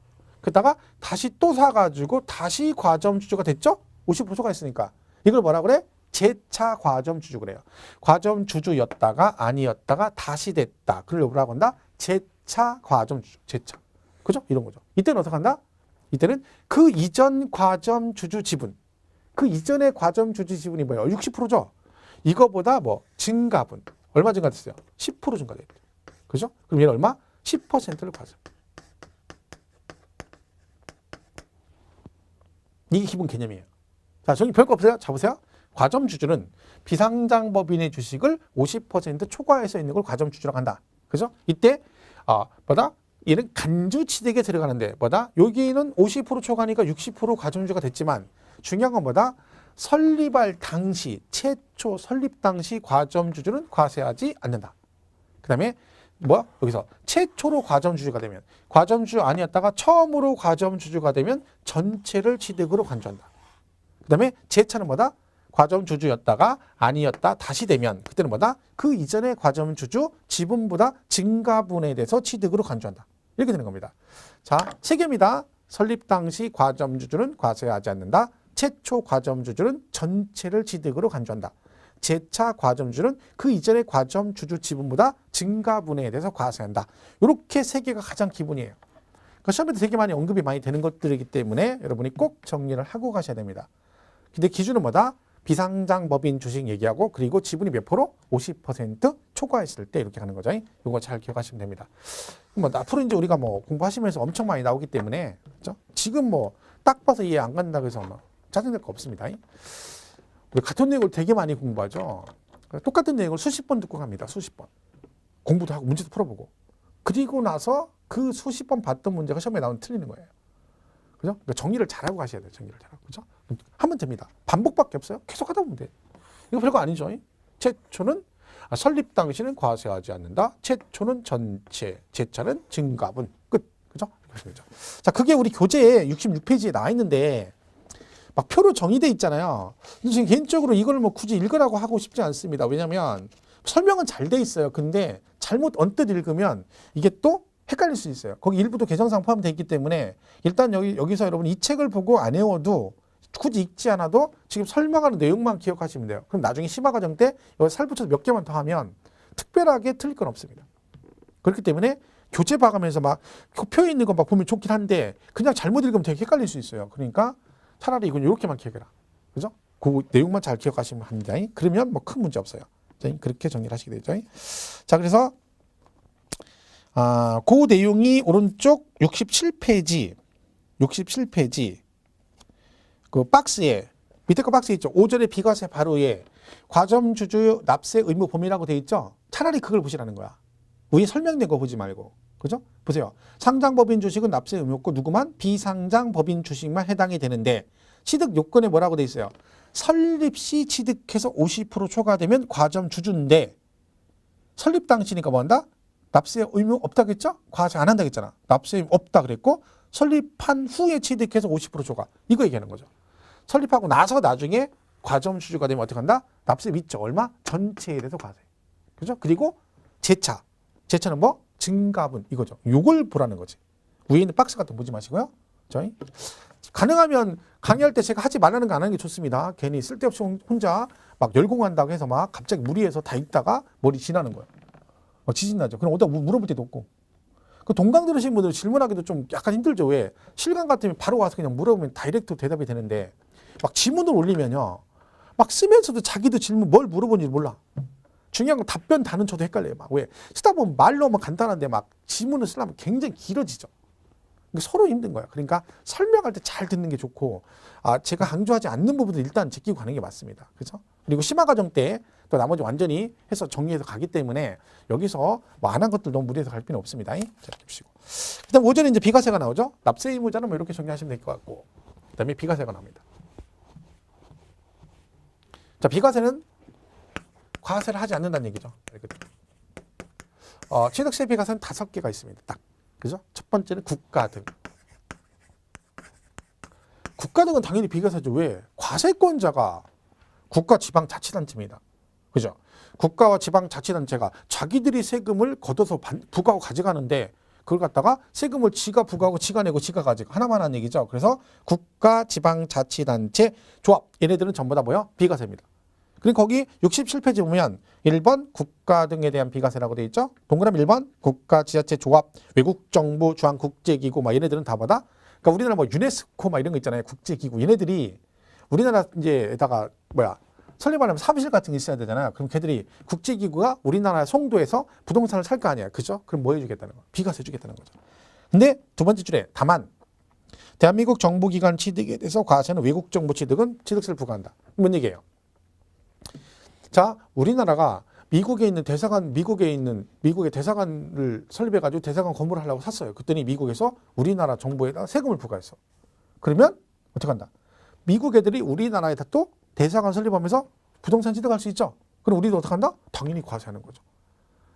그러다가 다시 또 사가지고 다시 과점주주가 됐죠? 50% 초과했으니까. 이걸 뭐라 그래? 재차 과점주주 그래요. 과점주주였다가 아니었다가 다시 됐다. 그걸 뭐라고 한다? 재차 과점주주. 재차. 그죠? 이런 거죠. 이때는 어떻게 한다? 이때는 그 이전 과점주주 지분. 그 이전의 과점주주 지분이 뭐예요? 60%죠? 이거보다 뭐 증가분. 얼마 증가됐어요? 10% 증가됐죠. 그죠? 그럼 얘는 얼마? 10%를 과세. 이게 기본 개념이에요. 자, 저기 별거 없어요? 자, 보세요. 과점주주는 비상장법인의 주식을 50% 초과해서 있는 걸 과점주주라고 한다. 그죠? 이때 뭐다? 얘는 간주취득에 들어가는데 뭐다? 여기는 50% 초과니까 60% 과점주주가 됐지만 중요한 건 뭐다? 설립할 당시, 최초 설립 당시 과점주주는 과세하지 않는다. 그 다음에 뭐야? 여기서 최초로 과점주주가 되면 과점주주 아니었다가 처음으로 과점주주가 되면 전체를 취득으로 간주한다. 그 다음에 재차는 뭐다? 과점주주였다가 아니었다 다시 되면 그때는 뭐다? 그 이전의 과점주주 지분보다 증가분에 대해서 취득으로 간주한다. 이렇게 되는 겁니다. 자, 세 개입니다. 설립 당시 과점주주는 과세하지 않는다. 최초 과점주주는 전체를 취득으로 간주한다. 재차 과점주주는 그 이전의 과점주주 지분보다 증가분에 대해서 과세한다. 이렇게 세 개가 가장 기본이에요. 그러니까 시험에도 되게 많이 언급이 많이 되는 것들이기 때문에 여러분이 꼭 정리를 하고 가셔야 됩니다. 근데 기준은 뭐다? 비상장법인 주식 얘기하고 그리고 지분이 몇 프로? 50% 초과했을 때 이렇게 가는 거죠. 이거 잘 기억하시면 됩니다. 뭐 앞으로 이제 우리가 뭐 공부하시면서 엄청 많이 나오기 때문에 그렇죠? 지금 뭐 딱 봐서 이해 안 간다고 해서 뭐 짜증낼 거 없습니다. 우리 같은 내용을 되게 많이 공부하죠. 똑같은 내용을 수십 번 듣고 갑니다. 수십 번. 공부도 하고 문제도 풀어보고. 그리고 나서 그 수십 번 봤던 문제가 시험에 나오면 틀리는 거예요. 그죠? 그러니까 정리를 잘하고 가셔야 돼요. 정리를 잘하고. 그죠? 하면 됩니다. 반복밖에 없어요. 계속 하다 보면 돼요. 이거 별거 아니죠. 최초는 설립 당시는 과세하지 않는다. 최초는 전체, 재차는 증가분. 끝. 그죠? 자, 그게 우리 교재에 66페이지에 나와 있는데 막 표로 정의돼 있잖아요. 근데 지금 개인적으로 이걸 뭐 굳이 읽으라고 하고 싶지 않습니다. 왜냐하면 설명은 잘 돼 있어요. 근데 잘못 언뜻 읽으면 이게 또 헷갈릴 수 있어요. 거기 일부도 개정사항 포함되어 있기 때문에 일단 여기서 여러분 이 책을 보고 안 외워도 굳이 읽지 않아도 지금 설명하는 내용만 기억하시면 돼요. 그럼 나중에 심화과정 때 여기 살 붙여서 몇 개만 더 하면 특별하게 틀릴 건 없습니다. 그렇기 때문에 교재 봐가면서 막 표에 있는 거 막 보면 좋긴 한데 그냥 잘못 읽으면 되게 헷갈릴 수 있어요. 그러니까 차라리 이건 이렇게만 기억해라. 그죠? 그 내용만 잘 기억하시면 합니다. 그러면 뭐 큰 문제 없어요. 그렇게 정리를 하시게 되죠. 자, 그래서 그 내용이 오른쪽 67페이지 그 박스에 밑에 거 박스에 있죠. 5절의 비과세 바로 위에 과점주주 납세 의무 범위라고 돼 있죠. 차라리 그걸 보시라는 거야. 위에 설명된 거 보지 말고. 그죠? 보세요. 상장법인 주식은 납세 의무 없고 누구만? 비상장법인 주식만 해당이 되는데 취득 요건에 뭐라고 돼 있어요? 설립 시 취득해서 50% 초과되면 과점주주인데 설립 당시니까 뭐 한다? 납세 의무 없다겠죠? 과세 안 한다겠잖아. 납세 의무 없다 그랬고 설립한 후에 취득해서 50% 초과. 이거 얘기하는 거죠. 설립하고 나서 나중에 과점주주가 되면 어떻게 한다? 납세 있죠. 얼마? 전체에 대해서 과세. 그죠? 그리고 재차. 재차는 뭐? 증가분 이거죠. 요걸 보라는 거지. 위에 있는 박스 같은 거 보지 마시고요. 저희 가능하면 강의할 때 제가 하지 말라는 거 안 하는 게 좋습니다. 괜히 쓸데없이 혼자 막 열공한다고 해서 막 갑자기 무리해서 다 읽다가 머리 지나는 거예요. 지진 나죠. 그럼 어디다 물어볼 데도 없고. 그 동강 들으신 분들 질문하기도 좀 약간 힘들죠. 왜? 실강 같으면 바로 와서 그냥 물어보면 다이렉트 대답이 되는데 막 지문을 올리면요. 막 쓰면서도 자기도 질문 뭘 물어보는지 몰라. 중요한 건 답변 단어조차도 헷갈려요. 막 왜? 쓰다 보면 말로 하면 간단한데 막 지문을 쓰려면 굉장히 길어지죠. 서로 힘든 거예요. 그러니까 설명할 때 잘 듣는 게 좋고 제가 강조하지 않는 부분도 일단 제끼고 가는 게 맞습니다. 그죠? 그리고 심화 과정 때 또 나머지 완전히 해서 정리해서 가기 때문에 여기서 뭐 안 한 것들 너무 무리해서 갈 필요는 없습니다. 자, 보시고. 그다음 오전에 이제 비과세가 나오죠. 납세 의무자는 뭐 이렇게 정리하시면 될 것 같고, 그다음에 비과세가 나옵니다. 자, 비과세는 과세를 하지 않는다는 얘기죠. 취득세 비과세는 5개가 있습니다. 딱. 그죠? 첫 번째는 국가등. 국가등은 당연히 비과세죠. 왜? 과세권자가 국가지방자치단체입니다. 그죠? 국가와 지방자치단체가 자기들이 세금을 걷어서 부과하고 가져가는데 그걸 갖다가 세금을 지가 부과하고 지가 내고 지가 가지고 하나만 하는 얘기죠. 그래서 국가지방자치단체 조합 얘네들은 전부 다 뭐야? 비과세입니다. 그리고 거기 67페이지 보면 1번 국가 등에 대한 비과세라고 되어 있죠. 동그라미 1번 국가지자체 조합, 외국정부, 주한국제기구 막 얘네들은 다 받아. 그러니까 우리나라 뭐 유네스코 막 이런 거 있잖아요. 국제기구 얘네들이 우리나라 이제에다가 설립하려면 사무실 같은 게 있어야 되잖아요. 그럼 걔들이 국제기구가 우리나라 송도에서 부동산을 살 거 아니야. 그죠? 그럼 뭐 해주겠다는 거? 비과세 해주겠다는 거죠. 근데 두 번째 줄에 다만 대한민국 정부기관 취득에 대해서 과세는 외국정부 취득은 취득세를 부과한다. 뭔 얘기예요? 자, 우리나라가 미국의 대사관을 설립해가지고 대사관 건물을 하려고 샀어요. 그랬더니 미국에서 우리나라 정부에다 세금을 부과했어. 그러면 어떻게 한다? 미국 애들이 우리나라에다 또 대사관 설립하면서 부동산 취득할 수 있죠. 그럼 우리도 어떻게 한다? 당연히 과세하는 거죠.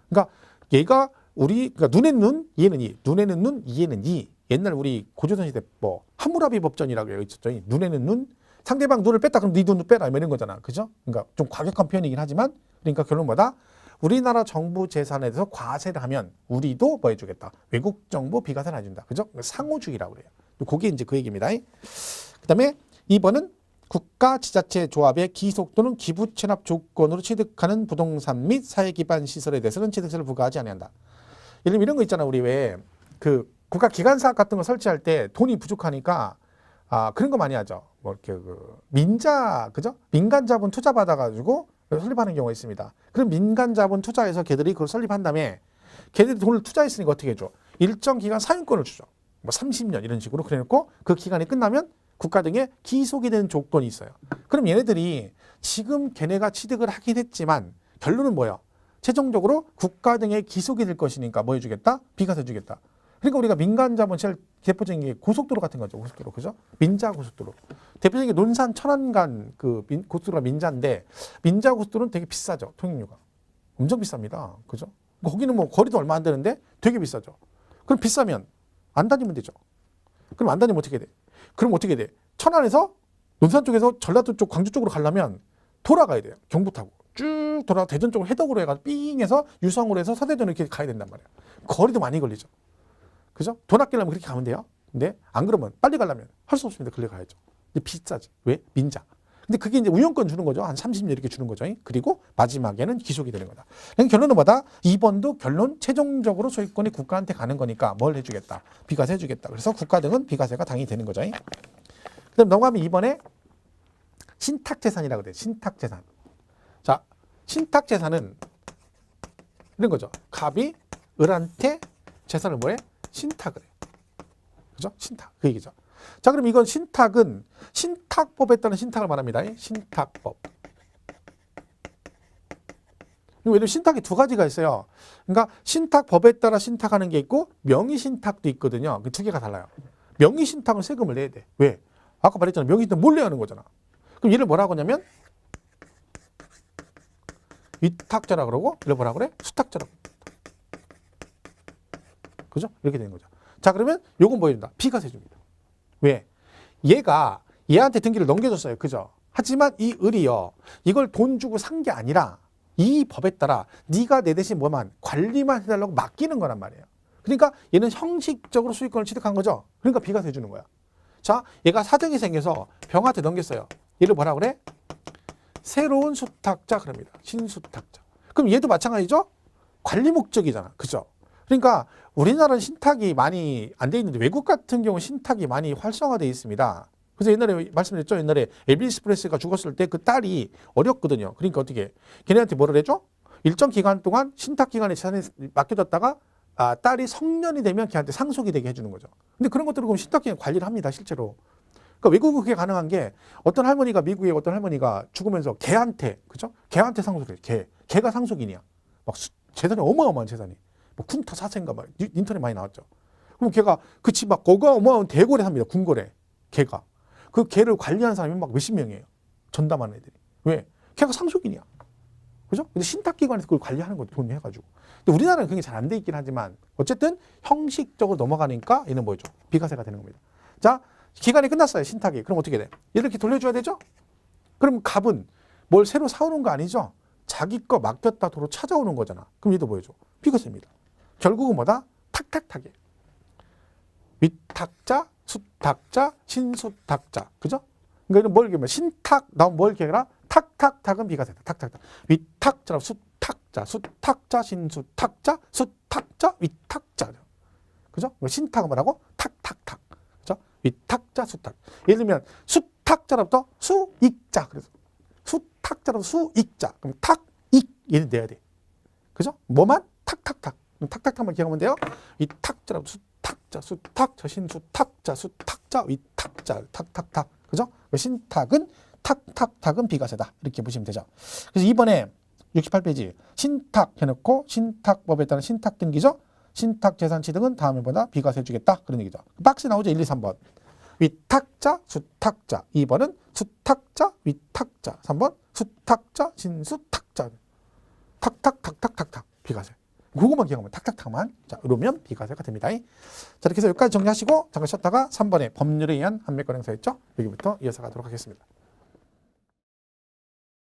그러니까 얘가 그러니까 눈에는 눈, 이에는 이. 눈에는 눈, 이에는 이. 옛날 우리 고조선 시대 뭐 하무라비 법전이라고 있었죠. 눈에는 눈, 상대방 눈을 뺐다 그럼 네 눈도 빼라 이런 거잖아. 그죠? 그러니까 좀 과격한 표현이긴 하지만 그러니까 결론 뭐다? 우리나라 정부 재산에 대해서 과세를 하면 우리도 뭐 해주겠다? 외국 정부 비과세를 해준다. 그죠? 상호주의라고 그래요. 그게 이제 그 얘기입니다. 그다음에 2번은 국가지자체 조합의 기속 또는 기부 체납 조건으로 취득하는 부동산 및 사회기반 시설에 대해서는 취득세를 부과하지 아니한다. 예를 들면 이런 거 있잖아. 우리 왜 그 국가기관사업 같은 거 설치할 때 돈이 부족하니까 그런 거 많이 하죠. 뭐 이렇게 그죠? 민간 자본 투자 받아가지고 설립하는 경우가 있습니다. 그럼 민간 자본 투자해서 걔들이 그걸 설립한 다음에 걔들이 돈을 투자했으니까 어떻게 해줘? 일정 기간 사용권을 주죠. 뭐 30년 이런 식으로 그래놓고 그 기간이 끝나면 국가 등에 기속이 되는 조건이 있어요. 그럼 얘네들이 지금 걔네가 취득을 하긴 했지만 결론은 뭐예요? 최종적으로 국가 등에 기속이 될 것이니까 뭐 해주겠다? 비과세 해주겠다. 그러니까 우리가 민간 자본 제일 대표적인 게 고속도로 같은 거죠. 고속도로. 그죠? 민자 고속도로. 대표적인 게 논산 천안간 고속도로가 민자인데 민자 고속도로는 되게 비싸죠. 통행료가. 엄청 비쌉니다. 그죠? 거기는 뭐 거리도 얼마 안 되는데 되게 비싸죠. 그럼 비싸면 안 다니면 되죠. 그럼 안 다니면 어떻게 돼? 그럼 어떻게 돼? 천안에서 논산 쪽에서 전라도 쪽 광주 쪽으로 가려면 돌아가야 돼요. 경부 타고. 쭉 돌아 대전 쪽으로 해덕으로 해가지고 삥해서 유성으로 해서 서대전으로 이렇게 가야 된단 말이에요. 거리도 많이 걸리죠. 그죠? 돈 아끼려면 그렇게 가면 돼요. 근데 안 그러면 빨리 가려면 할 수 없습니다. 그래 가야죠. 근데 비싸지. 왜? 민자. 근데 그게 이제 우연권 주는 거죠. 한 30년 이렇게 주는 거죠. 그리고 마지막에는 기속이 되는 거다. 그러니까 결론은 뭐다? 2번도 결론 최종적으로 소유권이 국가한테 가는 거니까 뭘 해주겠다? 비과세 해주겠다. 그래서 국가 등은 비과세가 당연히 되는 거죠. 그다음 넘어가면 2번에 신탁재산이라고 돼요. 신탁재산. 자, 신탁재산은 이런 거죠. 갑이 을한테 재산을 뭐해? 신탁을 해요. 그죠? 신탁. 그 얘기죠. 자, 그럼 이건 신탁은 신탁법에 따른 신탁을 말합니다. 신탁법. 왜냐면 신탁이 두 가지가 있어요. 그러니까 신탁법에 따라 신탁하는 게 있고 명의신탁도 있거든요. 그 두 개가 달라요. 명의신탁은 세금을 내야 돼. 왜? 아까 말했잖아. 명의신탁 몰래 하는 거잖아. 그럼 얘를 뭐라고 하냐면 위탁자라 그러고 얘를 뭐라 그래? 수탁자라고. 그죠? 이렇게 되는 거죠. 자, 그러면 요건 뭐 해준다? 비과세 줍니다. 왜? 얘가 얘한테 등기를 넘겨줬어요. 그죠? 하지만 이 을이요. 이걸 돈 주고 산 게 아니라 이 법에 따라 네가 내 대신 뭐만 관리만 해달라고 맡기는 거란 말이에요. 그러니까 얘는 형식적으로 수익권을 취득한 거죠. 그러니까 비과세 주는 거야. 자, 얘가 사정이 생겨서 병한테 넘겼어요. 얘를 뭐라 그래? 새로운 수탁자 그럽니다. 신수탁자. 그럼 얘도 마찬가지죠? 관리 목적이잖아. 그죠? 그러니까 우리나라는 신탁이 많이 안 돼 있는데 외국 같은 경우는 신탁이 많이 활성화되어 있습니다. 그래서 옛날에 말씀드렸죠. 옛날에 엘비스 프레슬리가 죽었을 때 그 딸이 어렸거든요. 그러니까 어떻게 걔네한테 뭐를 해줘? 일정 기간 동안 신탁 기간에 재산이 맡겨졌다가 딸이 성년이 되면 걔한테 상속이 되게 해주는 거죠. 근데 그런 것들을 그럼 신탁 기간 관리를 합니다. 실제로. 그러니까 외국은 그게 가능한 게 어떤 할머니가 미국의 어떤 할머니가 죽으면서 개한테 그죠? 개한테 상속해. 개가 상속인이야. 막 재산이 어마어마한 재산이. 뭐 쿤타 사세인가 막 인터넷 많이 나왔죠. 그럼 걔가 그 집 막 거가 어마어마한 대궐에 삽니다. 궁궐에. 개가. 그 개를 관리하는 사람이 막 몇십 명이에요. 전담하는 애들이. 왜? 걔가 상속인이야. 그죠? 근데 신탁기관에서 그걸 관리하는 거죠. 돈 해가지고. 근데 우리나라는 그게 잘 안 돼 있긴 하지만 어쨌든 형식적으로 넘어가니까 얘는 뭐죠? 비과세가 되는 겁니다. 자, 기간이 끝났어요. 신탁이. 그럼 어떻게 돼? 얘를 이렇게 돌려줘야 되죠? 그럼 갑은 뭘 새로 사오는 거 아니죠? 자기 거 맡겼다 도로 찾아오는 거잖아. 그럼 얘도 뭐죠? 비과세입니다. 결국은 뭐다? 탁탁탁이에요. 위탁자, 수탁자, 신수탁자. 그죠? 그러니까 이건 뭘 얘기하면 신탁 나오면 뭘 얘기해라? 탁탁탁은 비과세다. 탁탁탁. 위탁자로 수탁자, 수탁자, 신수탁자, 수탁자, 위탁자. 그죠? 신탁은 뭐라고? 탁탁탁. 그죠? 위탁자, 수탁. 예를 들면 수탁자로부터 수익자. 그래서 수탁자로부터 수익자. 그럼 탁익 얘는 내야 돼. 그죠? 뭐만? 탁탁탁. 탁탁탁만 기억하면 돼요. 위탁자로부터 수탁자, 수탁자, 신수탁자, 수탁자, 위탁자, 탁탁탁. 그죠? 신탁은 탁탁탁은 비과세다. 이렇게 보시면 되죠. 그래서 이번에 68페이지 신탁 해놓고 신탁법에 따른 신탁 등기죠. 신탁 재산 취득은 다음에보다 비과세 해주겠다. 그런 얘기죠. 박스 나오죠. 1, 2, 3번. 위탁자, 수탁자. 2번은 수탁자, 위탁자. 3번 수탁자, 신수탁자. 탁탁탁탁탁탁 비과세. 그거만 기억하면 탁탁탁만. 자, 이러면 비과세가 됩니다. 자, 이렇게 해서 여기까지 정리하시고 잠깐 쉬었다가 3번에 법률에 의한 한매권 행사였죠. 여기부터 이어서 가도록 하겠습니다.